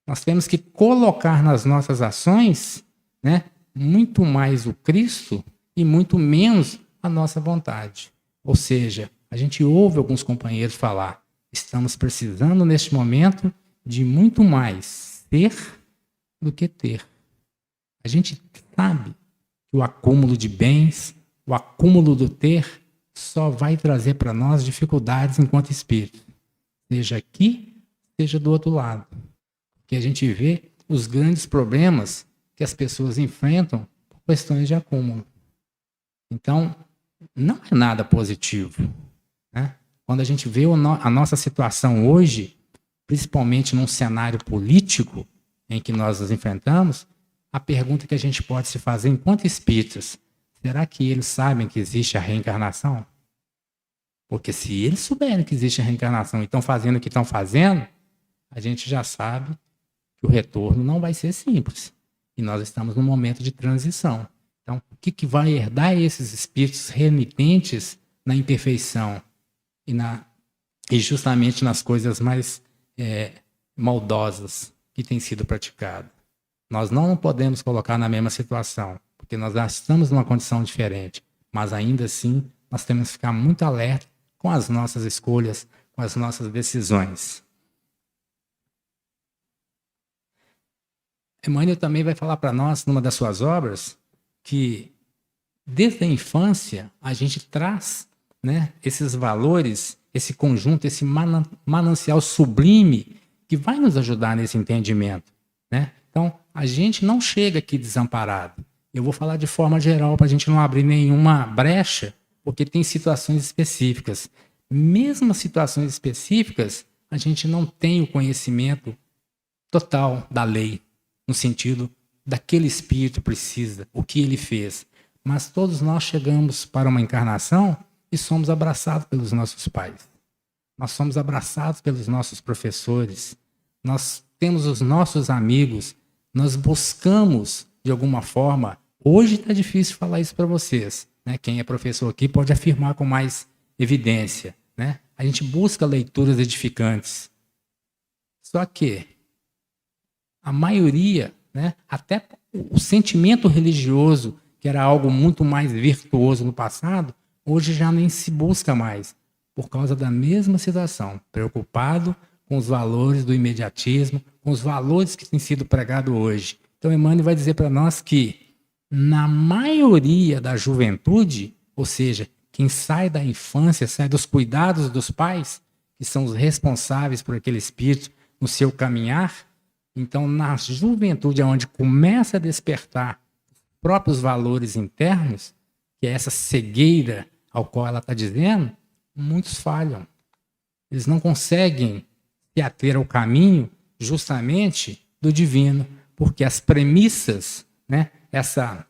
Nós temos que colocar nas nossas ações, né, muito mais o Cristo e muito menos a nossa vontade. Ou seja, a gente ouve alguns companheiros falar, estamos precisando neste momento de muito mais ser do que ter. A gente sabe que o acúmulo de bens, o acúmulo do ter, só vai trazer para nós dificuldades enquanto espírito. Seja aqui, seja do outro lado. Porque a gente vê os grandes problemas que as pessoas enfrentam por questões de acúmulo. Então, não é nada positivo, né? Quando a gente vê a nossa situação hoje, principalmente num cenário político em que nós nos enfrentamos, a pergunta que a gente pode se fazer enquanto espíritas, será que eles sabem que existe a reencarnação? Porque se eles souberem que existe a reencarnação e estão fazendo o que estão fazendo, a gente já sabe que o retorno não vai ser simples. E nós estamos num momento de transição. Então, o que vai herdar esses espíritos renitentes na imperfeição e justamente nas coisas mais maldosas que têm sido praticadas? Nós não podemos colocar na mesma situação, porque nós já estamos numa condição diferente, mas ainda assim nós temos que ficar muito alerta com as nossas escolhas, com as nossas decisões. Emmanuel também vai falar para nós, numa das suas obras, que desde a infância a gente traz, né, esses valores, esse conjunto, esse manancial sublime que vai nos ajudar nesse entendimento, né? Então, a gente não chega aqui desamparado. Eu vou falar de forma geral para a gente não abrir nenhuma brecha, porque tem situações específicas. Mesmo as situações específicas, a gente não tem o conhecimento total da lei, no sentido daquele espírito precisa, o que ele fez. Mas todos nós chegamos para uma encarnação e somos abraçados pelos nossos pais. Nós somos abraçados pelos nossos professores. Nós temos os nossos amigos. Nós buscamos, de alguma forma, hoje está difícil falar isso para vocês, né? Quem é professor aqui pode afirmar com mais evidência, né? A gente busca leituras edificantes. Só que a maioria, né, até o sentimento religioso, que era algo muito mais virtuoso no passado, hoje já nem se busca mais, por causa da mesma situação, preocupado com os valores do imediatismo, com os valores que têm sido pregados hoje. Então, Emmanuel vai dizer para nós que, na maioria da juventude, ou seja, quem sai da infância, sai dos cuidados dos pais, que são os responsáveis por aquele espírito no seu caminhar, então, na juventude, onde começa a despertar os próprios valores internos, que é essa cegueira ao qual ela está dizendo, muitos falham. Eles não conseguem se ater ao caminho justamente do divino, porque as premissas, né, essa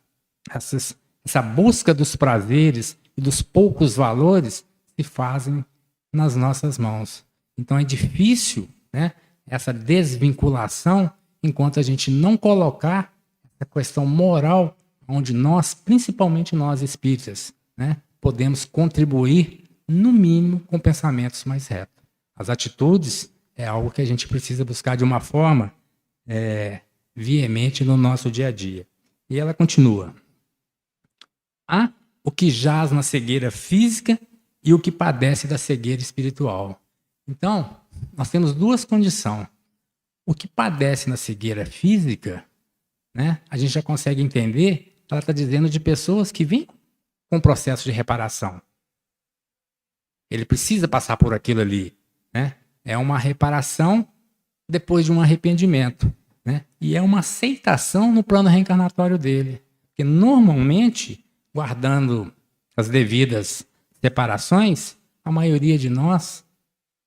busca dos prazeres e dos poucos valores se fazem nas nossas mãos. Então é difícil, né, essa desvinculação enquanto a gente não colocar essa questão moral onde nós, principalmente nós espíritas, né, podemos contribuir, no mínimo, com pensamentos mais retos. As atitudes é algo que a gente precisa buscar de uma forma veemente no nosso dia a dia. E ela continua. Há o que jaz na cegueira física e o que padece da cegueira espiritual. Então, nós temos duas condições. O que padece na cegueira física, né, a gente já consegue entender, ela está dizendo de pessoas que vêm com processo de reparação. Ele precisa passar por aquilo ali, né? É uma reparação depois de um arrependimento, né? E é uma aceitação no plano reencarnatório dele. Porque normalmente, guardando as devidas separações, a maioria de nós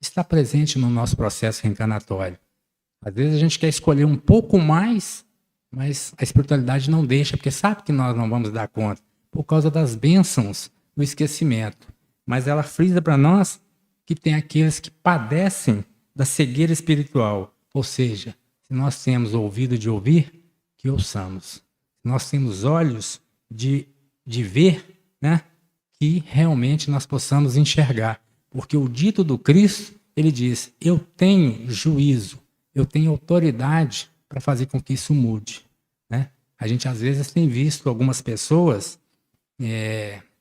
está presente no nosso processo reencarnatório. Às vezes a gente quer escolher um pouco mais, Mas a espiritualidade não deixa, porque sabe que nós não vamos dar conta, por causa das bênçãos do esquecimento. Mas ela frisa para nós que tem aqueles que padecem da cegueira espiritual. Ou seja, se nós temos ouvido de ouvir, que ouçamos. Se nós temos olhos de ver, né, que realmente nós possamos enxergar. Porque o dito do Cristo, ele diz, eu tenho juízo, eu tenho autoridade para fazer com que isso mude. Né? A gente às vezes tem visto algumas pessoas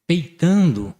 peitando,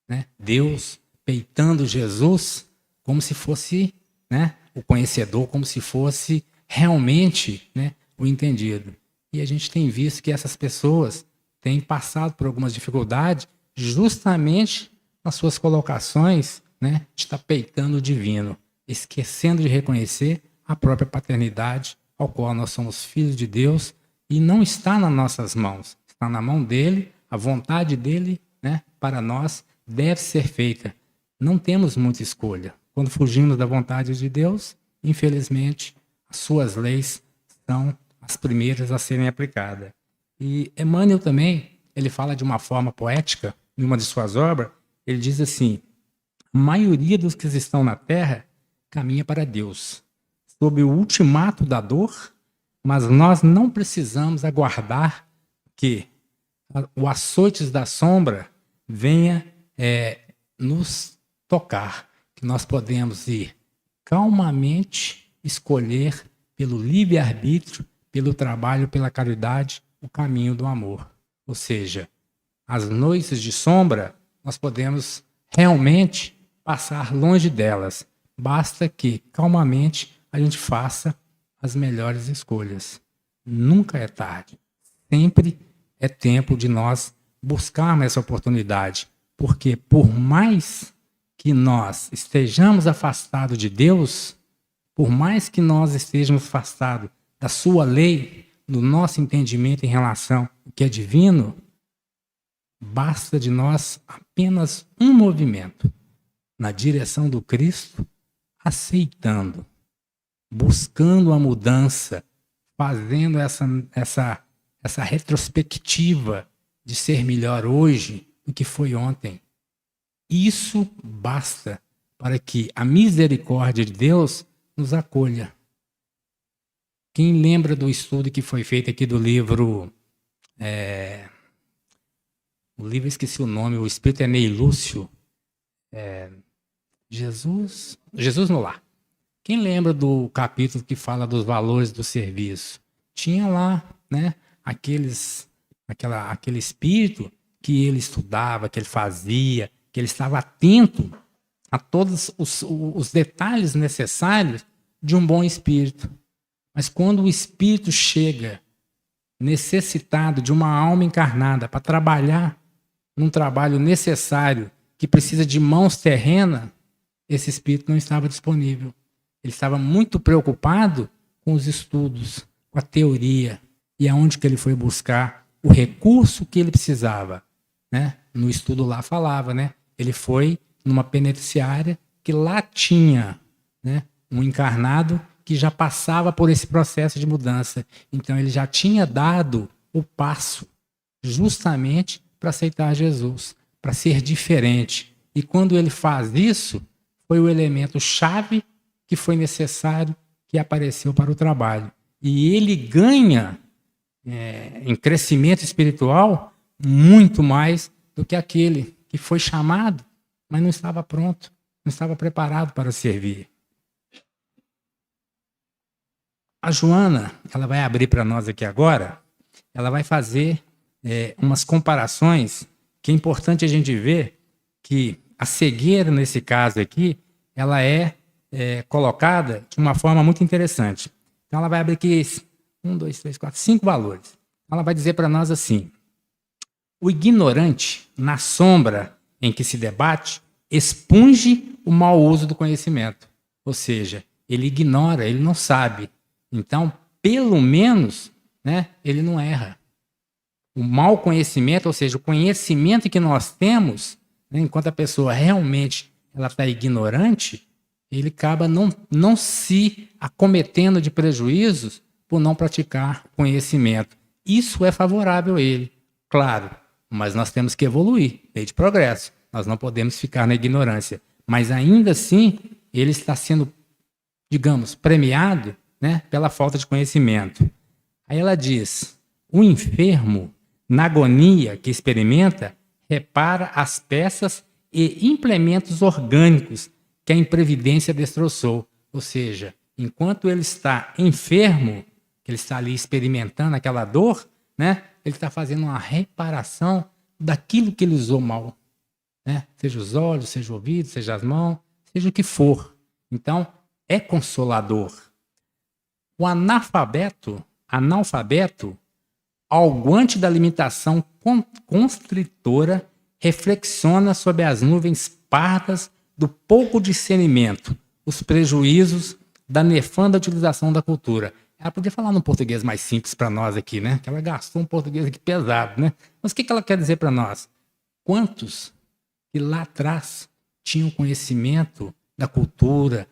né, Deus, peitando Jesus, como se fosse, né, o conhecedor, como se fosse realmente, né, o entendido. E a gente tem visto que essas pessoas têm passado por algumas dificuldades justamente nas suas colocações, né, de estar peitando o divino, esquecendo de reconhecer a própria paternidade, ao qual nós somos filhos de Deus, e não está nas nossas mãos, está na mão dele, a vontade dele, né, para nós deve ser feita. Não temos muita escolha. Quando fugimos da vontade de Deus, infelizmente, as suas leis são as primeiras a serem aplicadas. E Emmanuel também, ele fala de uma forma poética, em uma de suas obras, ele diz assim, a maioria dos que estão na Terra caminha para Deus, sob o ultimato da dor, mas nós não precisamos aguardar que o açoites da sombra venha nos tocar, que nós podemos ir calmamente escolher pelo livre-arbítrio, pelo trabalho, pela caridade, o caminho do amor. Ou seja, as noites de sombra, nós podemos realmente passar longe delas. Basta que, calmamente, a gente faça as melhores escolhas. Nunca é tarde. Sempre é tempo de nós buscarmos essa oportunidade. Porque por mais que nós estejamos afastados de Deus, por mais que nós estejamos afastados da sua lei, do nosso entendimento em relação ao que é divino, basta de nós apenas um movimento na direção do Cristo, aceitando, buscando a mudança, fazendo essa retrospectiva de ser melhor hoje do que foi ontem. Isso basta para que a misericórdia de Deus nos acolha. Quem lembra do estudo que foi feito aqui do livro, o livro, esqueci o nome, o Espírito é Ney Lúcio, Jesus no Lar. Quem lembra do capítulo que fala dos valores do serviço? Tinha lá, né, aquele espírito que ele estudava, que ele fazia, que ele estava atento a todos os detalhes necessários de um bom espírito. Mas quando o espírito chega necessitado de uma alma encarnada para trabalhar num trabalho necessário que precisa de mãos terrenas, esse espírito não estava disponível. Ele estava muito preocupado com os estudos, com a teoria, e aonde que ele foi buscar o recurso que ele precisava, né? No estudo lá falava, né? Ele foi numa penitenciária que lá tinha, né, um encarnado que já passava por esse processo de mudança. Então ele já tinha dado o passo justamente para aceitar Jesus, para ser diferente. E quando ele faz isso, foi o elemento chave que foi necessário, que apareceu para o trabalho. E ele ganha em crescimento espiritual muito mais do que aquele que foi chamado, mas não estava pronto, não estava preparado para servir. A Joana, ela vai abrir para nós aqui agora, ela vai fazer umas comparações que é importante a gente ver que a cegueira, nesse caso aqui, ela é colocada de uma forma muito interessante. Então ela vai abrir aqui 5 valores. Ela vai dizer para nós assim: o ignorante, na sombra em que se debate, expunge o mau uso do conhecimento. Ou seja, ele ignora, ele não sabe. Então, pelo menos, né, ele não erra. O mau conhecimento, ou seja, o conhecimento que nós temos, né, enquanto a pessoa realmente ela está ignorante, ele acaba não se acometendo de prejuízos por não praticar conhecimento. Isso é favorável a ele, claro, mas nós temos que evoluir, lei de progresso. Nós não podemos ficar na ignorância. Mas ainda assim, ele está sendo, digamos, premiado, né, pela falta de conhecimento. Aí ela diz: o enfermo, na agonia que experimenta, repara as peças e implementos orgânicos que a imprevidência destroçou. Ou seja, enquanto ele está enfermo, que ele está ali experimentando aquela dor, né, ele está fazendo uma reparação daquilo que ele usou mal. Né? Seja os olhos, seja o ouvido, seja as mãos, seja o que for. Então, é consolador. O analfabeto, algoante da limitação constritora, reflexiona sobre as nuvens pardas do pouco discernimento, os prejuízos da nefanda utilização da cultura. Ela podia falar num português mais simples para nós aqui, né? Que ela gastou um português aqui pesado, né? Mas o que ela quer dizer para nós? Quantos que lá atrás tinham conhecimento da cultura,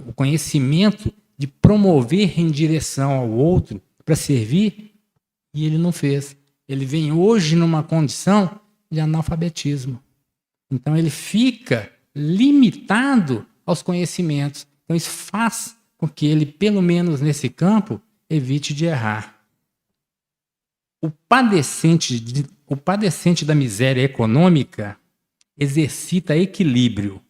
o conhecimento de promover em direção ao outro para servir, e ele não fez. Ele vem hoje numa condição de analfabetismo. Então ele fica limitado aos conhecimentos. Então isso faz com que ele, pelo menos nesse campo, evite de errar. O padecente da miséria econômica exercita equilíbrio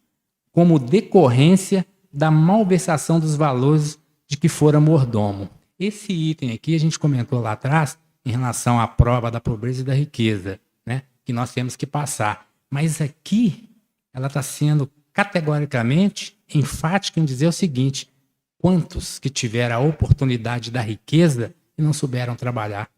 como decorrência da malversação dos valores de que fora mordomo. Esse item aqui a gente comentou lá atrás em relação à prova da pobreza e da riqueza, né, que nós temos que passar. Mas aqui ela está sendo categoricamente enfática em dizer o seguinte: quantos que tiveram a oportunidade da riqueza e não souberam trabalhar?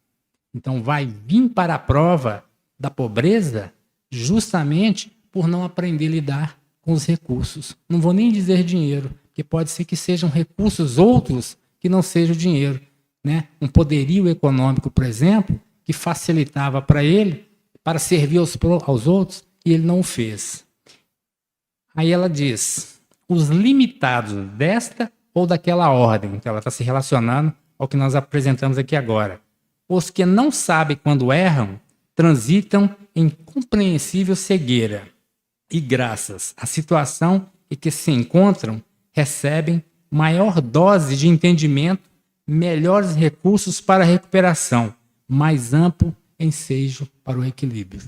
Então vai vir para a prova da pobreza justamente por não aprender a lidar com os recursos. Não vou nem dizer dinheiro, porque pode ser que sejam recursos outros que não seja o dinheiro. Né? Um poderio econômico, por exemplo, que facilitava para ele, para servir aos outros, e ele não o fez. Aí ela diz: os limitados desta ou daquela ordem, então ela está se relacionando ao que nós apresentamos aqui agora. Os que não sabem quando erram, transitam em compreensível cegueira, e graças à situação em que se encontram, recebem maior dose de entendimento, melhores recursos para a recuperação, mais amplo ensejo para o equilíbrio.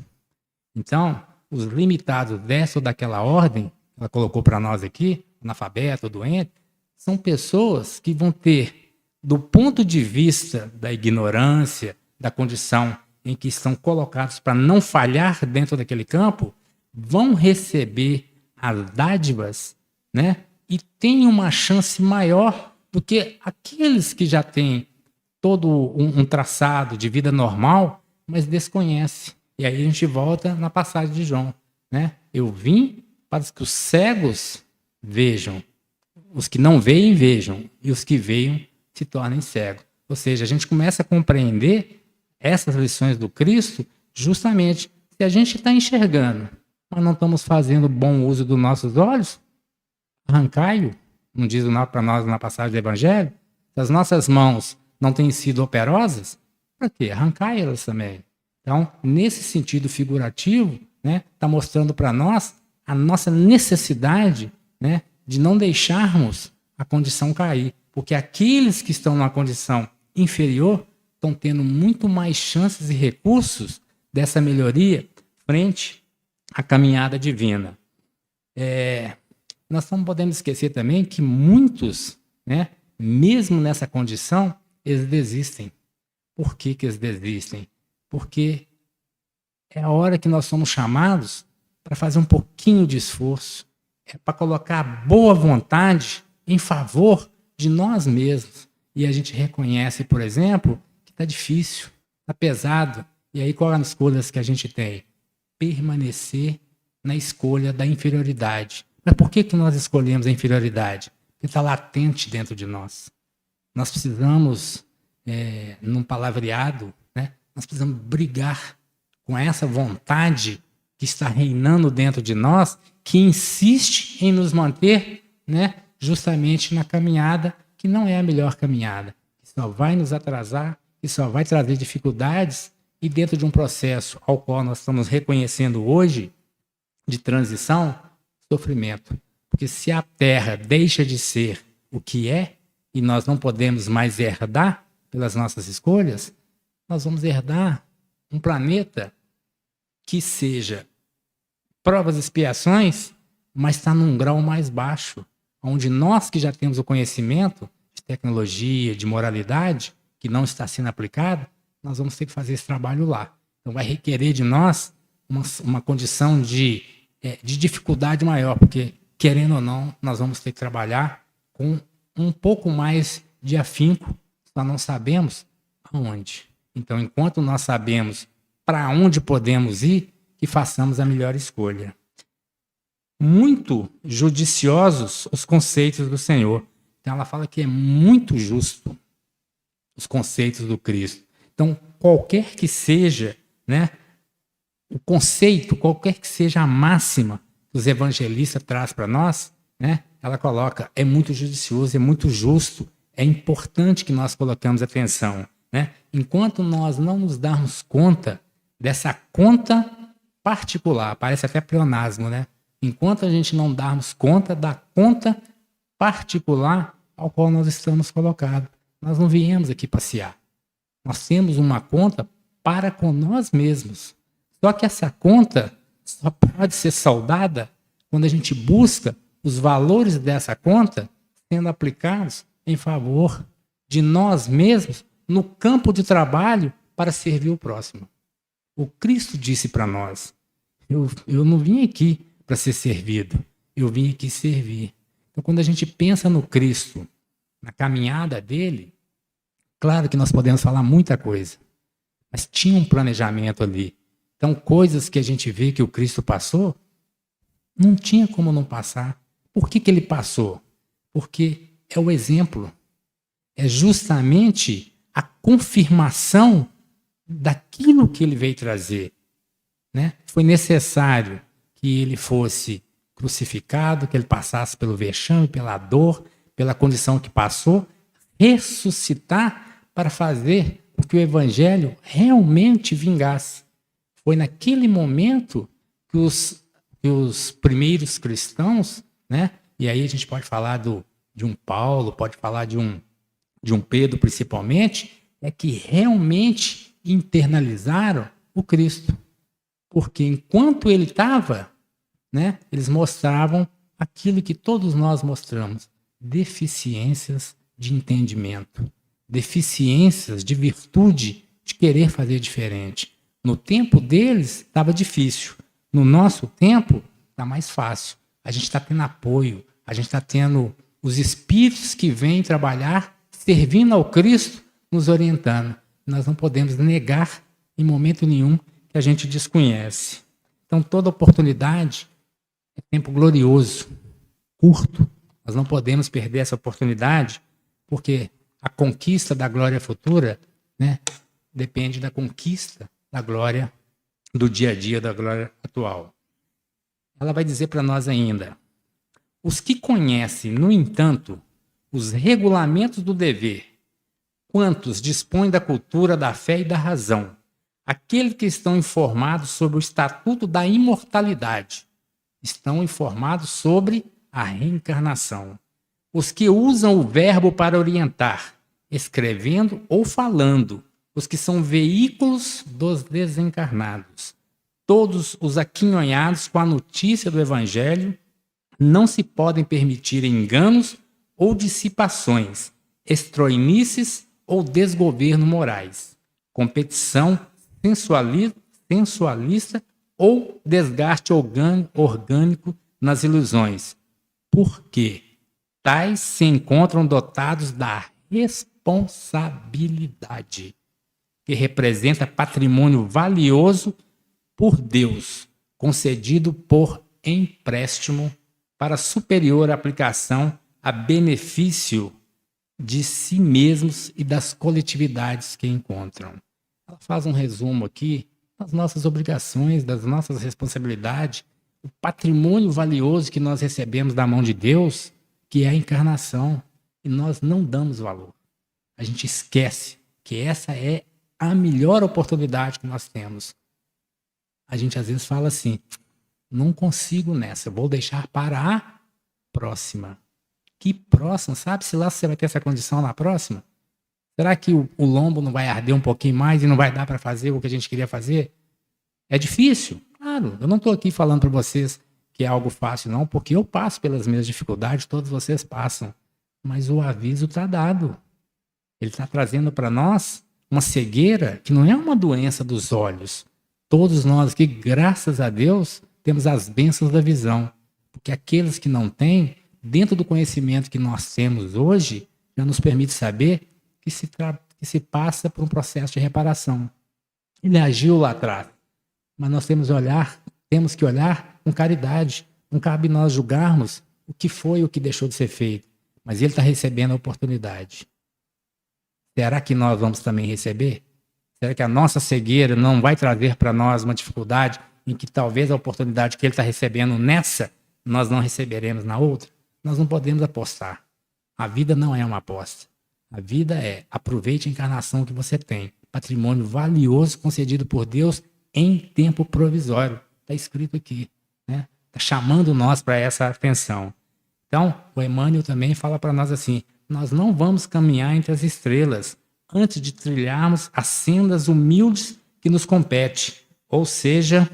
Então, os limitados dessa ou daquela ordem, ela colocou para nós aqui, analfabeto, doente, são pessoas que vão ter, do ponto de vista da ignorância, da condição em que estão colocados para não falhar dentro daquele campo, vão receber as dádivas, né? E tem uma chance maior do que aqueles que já têm todo um traçado de vida normal, mas desconhecem. E aí a gente volta na passagem de João, né? Eu vim para que os cegos vejam, os que não veem vejam, e os que veem se tornem cegos. Ou seja, a gente começa a compreender essas lições do Cristo justamente se a gente está enxergando, mas não estamos fazendo bom uso dos nossos olhos, arrancai-o, não diz para nós na passagem do Evangelho, se as nossas mãos não têm sido operosas, para quê? Arrancai-elas também. Então, nesse sentido figurativo, né, está mostrando para nós a nossa necessidade, né, de não deixarmos a condição cair, porque aqueles que estão numa condição inferior estão tendo muito mais chances e recursos dessa melhoria frente à caminhada divina. Nós não podemos esquecer também que muitos, né, mesmo nessa condição, eles desistem. Por que eles desistem? Porque é a hora que nós somos chamados para fazer um pouquinho de esforço, para colocar a boa vontade em favor de nós mesmos. E a gente reconhece, por exemplo, que está difícil, está pesado. E aí qual é as escolhas que a gente tem? Permanecer na escolha da inferioridade. Mas por que nós escolhemos a inferioridade? Porque está latente dentro de nós. Nós precisamos, num palavreado, né, nós precisamos brigar com essa vontade que está reinando dentro de nós, que insiste em nos manter, né, justamente na caminhada que não é a melhor caminhada, que só vai nos atrasar, que só vai trazer dificuldades, e dentro de um processo ao qual nós estamos reconhecendo hoje, de transição, sofrimento. Porque se a Terra deixa de ser o que é, e nós não podemos mais herdar pelas nossas escolhas, nós vamos herdar um planeta que seja provas e expiações, mas está num grau mais baixo, onde nós que já temos o conhecimento de tecnologia, de moralidade, que não está sendo aplicado, nós vamos ter que fazer esse trabalho lá. Então vai requerer de nós uma condição de dificuldade maior, porque, querendo ou não, nós vamos ter que trabalhar com um pouco mais de afinco, nós não sabemos aonde. Então, enquanto nós sabemos para onde podemos ir, que façamos a melhor escolha. Muito judiciosos os conceitos do Senhor. Então, ela fala que é muito justo os conceitos do Cristo. Então, qualquer que seja, né, o conceito, qualquer que seja a máxima que os evangelistas trazem para nós, né, ela coloca, é muito judicioso, é muito justo, é importante que nós colocamos atenção. Né? Enquanto nós não nos darmos conta dessa conta particular, parece até pleonasmo, né? Enquanto a gente não darmos conta da conta particular ao qual nós estamos colocados, nós não viemos aqui passear. Nós temos uma conta para com nós mesmos. Só que essa conta só pode ser saldada quando a gente busca os valores dessa conta sendo aplicados em favor de nós mesmos no campo de trabalho para servir o próximo. O Cristo disse para nós, eu não vim aqui para ser servido, eu vim aqui servir. Então, quando a gente pensa no Cristo, na caminhada dele, claro que nós podemos falar muita coisa, mas tinha um planejamento ali. Então, coisas que a gente vê que o Cristo passou, não tinha como não passar. Por que ele passou? Porque é o exemplo. É justamente a confirmação daquilo que ele veio trazer. Né? Foi necessário que ele fosse crucificado, que ele passasse pelo vexame, pela dor, pela condição que passou, ressuscitar para fazer com que o evangelho realmente vingasse. Foi naquele momento que os primeiros cristãos, né? E aí a gente pode falar de um Paulo, pode falar de um Pedro principalmente, é que realmente internalizaram o Cristo. Porque enquanto ele estava, né, eles mostravam aquilo que todos nós mostramos, deficiências de entendimento, deficiências de virtude de querer fazer diferente. No tempo deles estava difícil, no nosso tempo está mais fácil. A gente está tendo apoio, a gente está tendo os espíritos que vêm trabalhar, servindo ao Cristo, nos orientando. Nós não podemos negar em momento nenhum que a gente desconhece. Então, toda oportunidade é tempo glorioso, curto. Nós não podemos perder essa oportunidade, porque a conquista da glória futura, né, depende da conquista da glória do dia a dia, da glória atual. Ela vai dizer para nós ainda: os que conhecem, no entanto, os regulamentos do dever, quantos dispõem da cultura, da fé e da razão, aqueles que estão informados sobre o estatuto da imortalidade, estão informados sobre a reencarnação. Os que usam o verbo para orientar, escrevendo ou falando, os que são veículos dos desencarnados, todos os aquinhoados com a notícia do Evangelho, não se podem permitir enganos ou dissipações, estroinices ou desgoverno morais, competição sensualista ou desgaste orgânico nas ilusões, porque tais se encontram dotados da responsabilidade, que representa patrimônio valioso por Deus, concedido por empréstimo para superior aplicação a benefício de si mesmos e das coletividades que encontram. Ela faz um resumo aqui das nossas obrigações, das nossas responsabilidades, o patrimônio valioso que nós recebemos da mão de Deus, que é a encarnação, e nós não damos valor. a gente esquece que essa é a melhor oportunidade que nós temos. A gente às vezes fala assim, não consigo nessa, vou deixar para a próxima. Que próxima? Sabe-se lá se você vai ter essa condição na próxima? Será que o lombo não vai arder um pouquinho mais e não vai dar para fazer o que a gente queria fazer? É difícil? Claro, eu não estou aqui falando para vocês que é algo fácil, não, porque eu passo pelas minhas dificuldades, todos vocês passam. Mas o aviso está dado. Ele está trazendo para nós uma cegueira que não é uma doença dos olhos. Todos nós aqui, graças a Deus, temos as bênçãos da visão. Porque aqueles que não têm, dentro do conhecimento que nós temos hoje, já nos permite saber que se passa por um processo de reparação. Ele agiu lá atrás, mas nós temos que olhar com caridade. Não cabe nós julgarmos o que foi ou o que deixou de ser feito, mas ele está recebendo a oportunidade. Será que nós vamos também receber? Será que a nossa cegueira não vai trazer para nós uma dificuldade em que talvez a oportunidade que ele está recebendo nessa, nós não receberemos na outra? Nós não podemos apostar. A vida não é uma aposta. A vida é aproveite a encarnação que você tem. Patrimônio valioso concedido por Deus em tempo provisório. Está escrito aqui. Né? Está chamando nós para essa atenção. Então, o Emmanuel também fala para nós assim, nós não vamos caminhar entre as estrelas antes de trilharmos as sendas humildes que nos compete. Ou seja,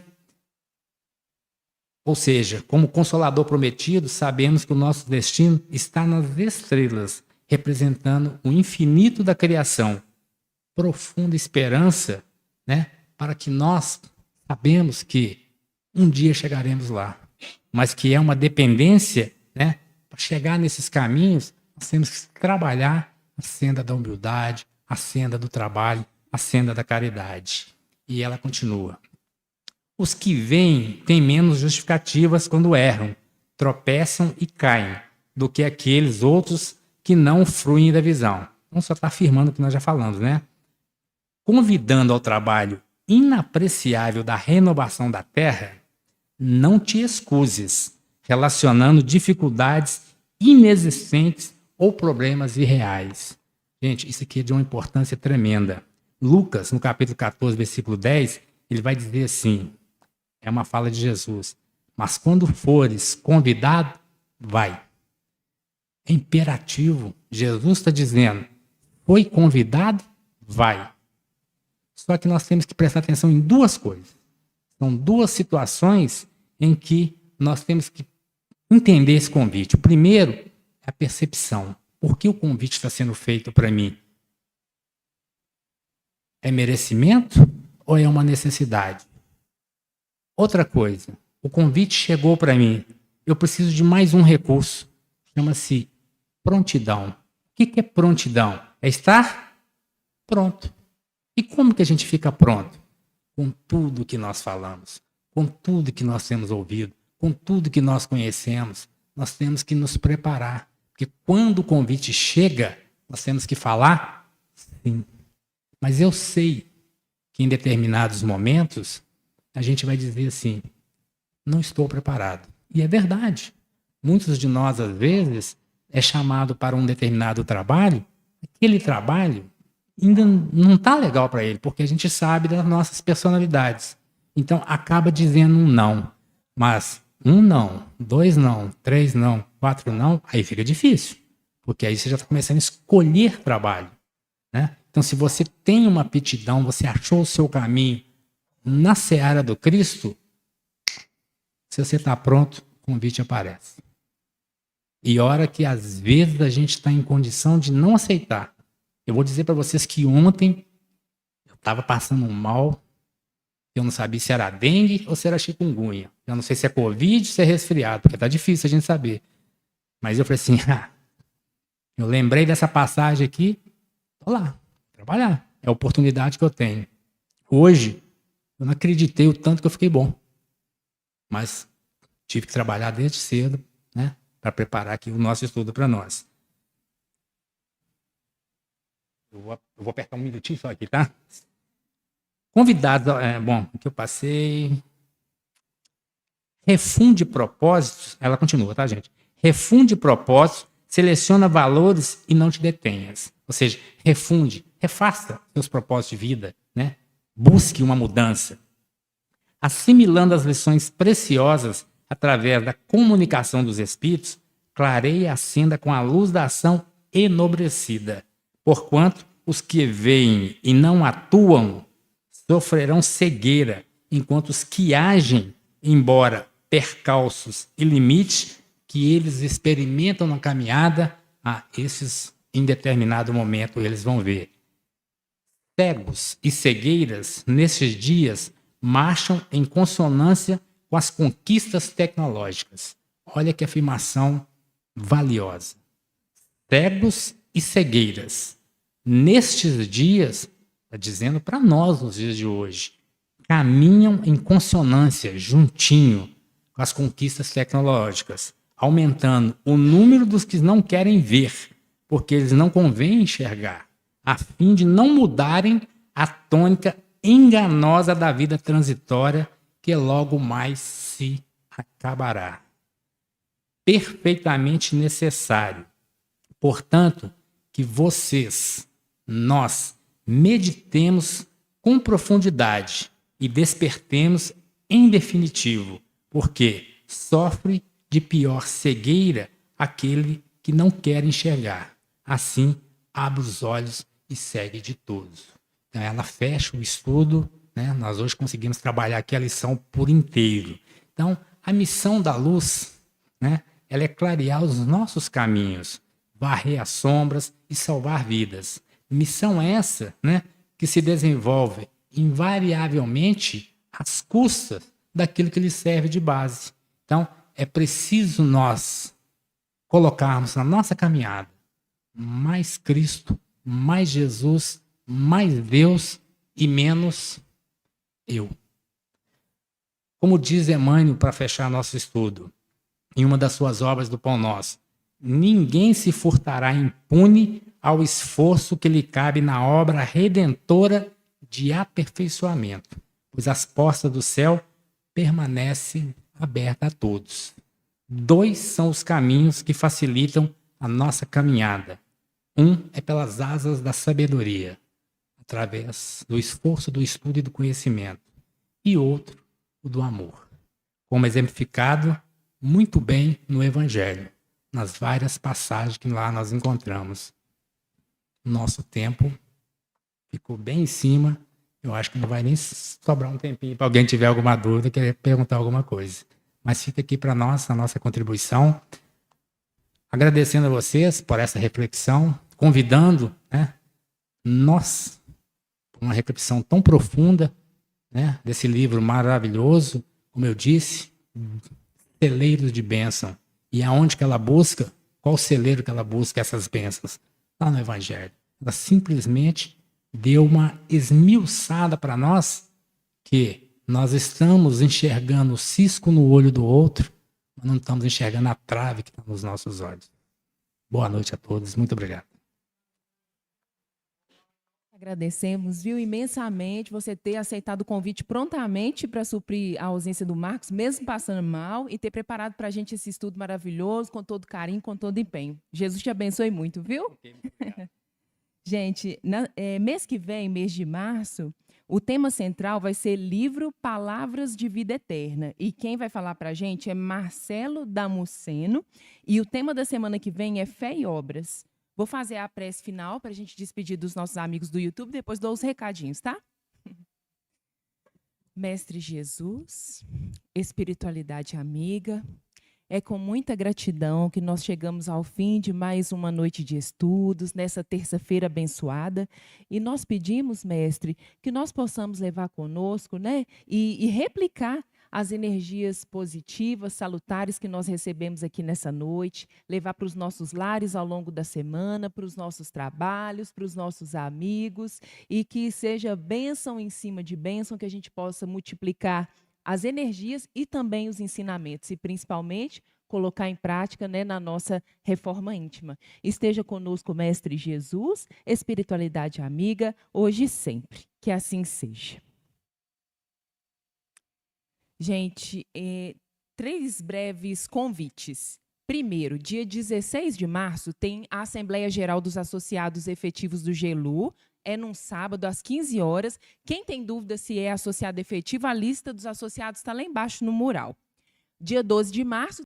como Consolador prometido, sabemos que o nosso destino está nas estrelas, representando o infinito da criação. Profunda esperança, né, para que nós sabemos que um dia chegaremos lá, mas que é uma dependência, né, para chegar nesses caminhos, nós temos que trabalhar a senda da humildade, a senda do trabalho, a senda da caridade. E ela continua. Os que veem têm menos justificativas quando erram, tropeçam e caem, do que aqueles outros que não fruem da visão. Então só está afirmando o que nós já falamos, né? Convidando ao trabalho inapreciável da renovação da terra, não te excuses, relacionando dificuldades inexistentes ou problemas irreais. Gente, isso aqui é de uma importância tremenda. Lucas, no capítulo 14, versículo 10, ele vai dizer assim, é uma fala de Jesus, mas quando fores convidado, vai. É imperativo. Jesus está dizendo, foi convidado, vai. Só que nós temos que prestar atenção em duas coisas. São duas situações em que nós temos que entender esse convite. O primeiro é a percepção. Por que o convite está sendo feito para mim? É merecimento ou é uma necessidade? Outra coisa, o convite chegou para mim. Eu preciso de mais um recurso. Chama-se prontidão. O que é prontidão? É estar pronto. E como que a gente fica pronto? Com tudo que nós falamos, com tudo que nós temos ouvido, com tudo que nós conhecemos. Nós temos que nos preparar. Porque quando o convite chega, nós temos que falar sim. Mas eu sei que em determinados momentos, a gente vai dizer assim, não estou preparado. E é verdade. Muitos de nós, às vezes, é chamado para um determinado trabalho, aquele trabalho ainda não está legal para ele, porque a gente sabe das nossas personalidades. Então, acaba dizendo um não. Mas um não, 2 não, 3 não, 4 não, aí fica difícil. Porque aí você já está começando a escolher trabalho. Né? Então, se você tem uma aptidão, você achou o seu caminho na seara do Cristo, se você está pronto, o convite aparece. E hora que às vezes a gente está em condição de não aceitar. Eu vou dizer para vocês que ontem eu estava passando um mal, eu não sabia se era dengue ou se era chikungunya. Eu não sei se é covid ou se é resfriado, porque está difícil a gente saber. Mas eu falei assim, eu lembrei dessa passagem aqui, estou lá, trabalhar. É a oportunidade que eu tenho. Hoje, eu não acreditei o tanto que eu fiquei bom. Mas tive que trabalhar desde cedo, né, para preparar aqui o nosso estudo para nós. Eu vou apertar um minutinho só aqui, tá? Convidados, bom, o que eu passei... Refunde propósitos, ela continua, tá, gente? Refunde propósitos, seleciona valores e não te detenhas. Ou seja, refunde, refaça seus propósitos de vida, né? Busque uma mudança. Assimilando as lições preciosas através da comunicação dos espíritos, clareie a senda com a luz da ação enobrecida. Porquanto os que veem e não atuam sofrerão cegueira, enquanto os que agem, embora percalços e limites que eles experimentam na caminhada, esses em determinado momento eles vão ver. Cegos e cegueiras, nesses dias, marcham em consonância com as conquistas tecnológicas. Olha que afirmação valiosa. Cegos e cegueiras, nestes dias, está dizendo para nós nos dias de hoje, caminham em consonância, juntinho, com as conquistas tecnológicas, aumentando o número dos que não querem ver, porque eles não convém enxergar, a fim de não mudarem a tônica enganosa da vida transitória que logo mais se acabará. Perfeitamente necessário, portanto, que vocês, nós, meditemos com profundidade e despertemos em definitivo, porque sofre de pior cegueira aquele que não quer enxergar. Assim, abre os olhos e segue de todos. Então, ela fecha o estudo, né? Nós hoje conseguimos trabalhar aqui a lição por inteiro. Então, a missão da luz, né? Ela é clarear os nossos caminhos, varrer as sombras e salvar vidas. Missão essa, né? Que se desenvolve invariavelmente às custas daquilo que lhe serve de base. Então, é preciso nós colocarmos na nossa caminhada mais Cristo, mais Jesus, mais Deus e menos eu. Como diz Emmanuel para fechar nosso estudo, em uma das suas obras do Pão Nosso, ninguém se furtará impune ao esforço que lhe cabe na obra redentora de aperfeiçoamento, pois as portas do céu permanecem abertas a todos. 2 são os caminhos que facilitam a nossa caminhada. Um é pelas asas da sabedoria, através do esforço do estudo e do conhecimento, e outro, o do amor, como exemplificado muito bem no Evangelho, nas várias passagens que lá nós encontramos. Nosso tempo ficou bem em cima, eu acho que não vai nem sobrar um tempinho para alguém tiver alguma dúvida, querer perguntar alguma coisa. Mas fica aqui para nós, a nossa contribuição, agradecendo a vocês por essa reflexão, convidando, né, nós para uma reflexão tão profunda, né, desse livro maravilhoso, como eu disse, celeiros de bênção. E aonde que ela busca? Qual celeiro que ela busca essas bênçãos? Lá no Evangelho. Ela simplesmente deu uma esmiuçada para nós que nós estamos enxergando o cisco no olho do outro, mas não estamos enxergando a trave que está nos nossos olhos. Boa noite a todos. Muito obrigado. Agradecemos, viu, imensamente você ter aceitado o convite prontamente para suprir a ausência do Marcos, mesmo passando mal, e ter preparado para a gente esse estudo maravilhoso, com todo carinho, com todo empenho. Jesus te abençoe muito, viu? Okay, gente, mês que vem, mês de março, o tema central vai ser livro Palavras de Vida Eterna. E quem vai falar para a gente é Marcelo Damuceno. E o tema da semana que vem é Fé e Obras. Vou fazer a prece final para a gente despedir dos nossos amigos do YouTube, depois dou os recadinhos, tá? Mestre Jesus, espiritualidade amiga, é com muita gratidão que nós chegamos ao fim de mais uma noite de estudos, nessa terça-feira abençoada, e nós pedimos, mestre, que nós possamos levar conosco, né, e replicar as energias positivas, salutares que nós recebemos aqui nessa noite, levar para os nossos lares ao longo da semana, para os nossos trabalhos, para os nossos amigos, e que seja bênção em cima de bênção, que a gente possa multiplicar as energias e também os ensinamentos, e principalmente colocar em prática, né, na nossa reforma íntima. Esteja conosco, Mestre Jesus, espiritualidade amiga, hoje e sempre. Que assim seja. Gente, 3 breves convites. Primeiro, dia 16 de março, tem a Assembleia Geral dos Associados Efetivos do GELU. É num sábado, às 15 horas. Quem tem dúvida se é associado efetivo, a lista dos associados está lá embaixo no mural. Dia 12 de março,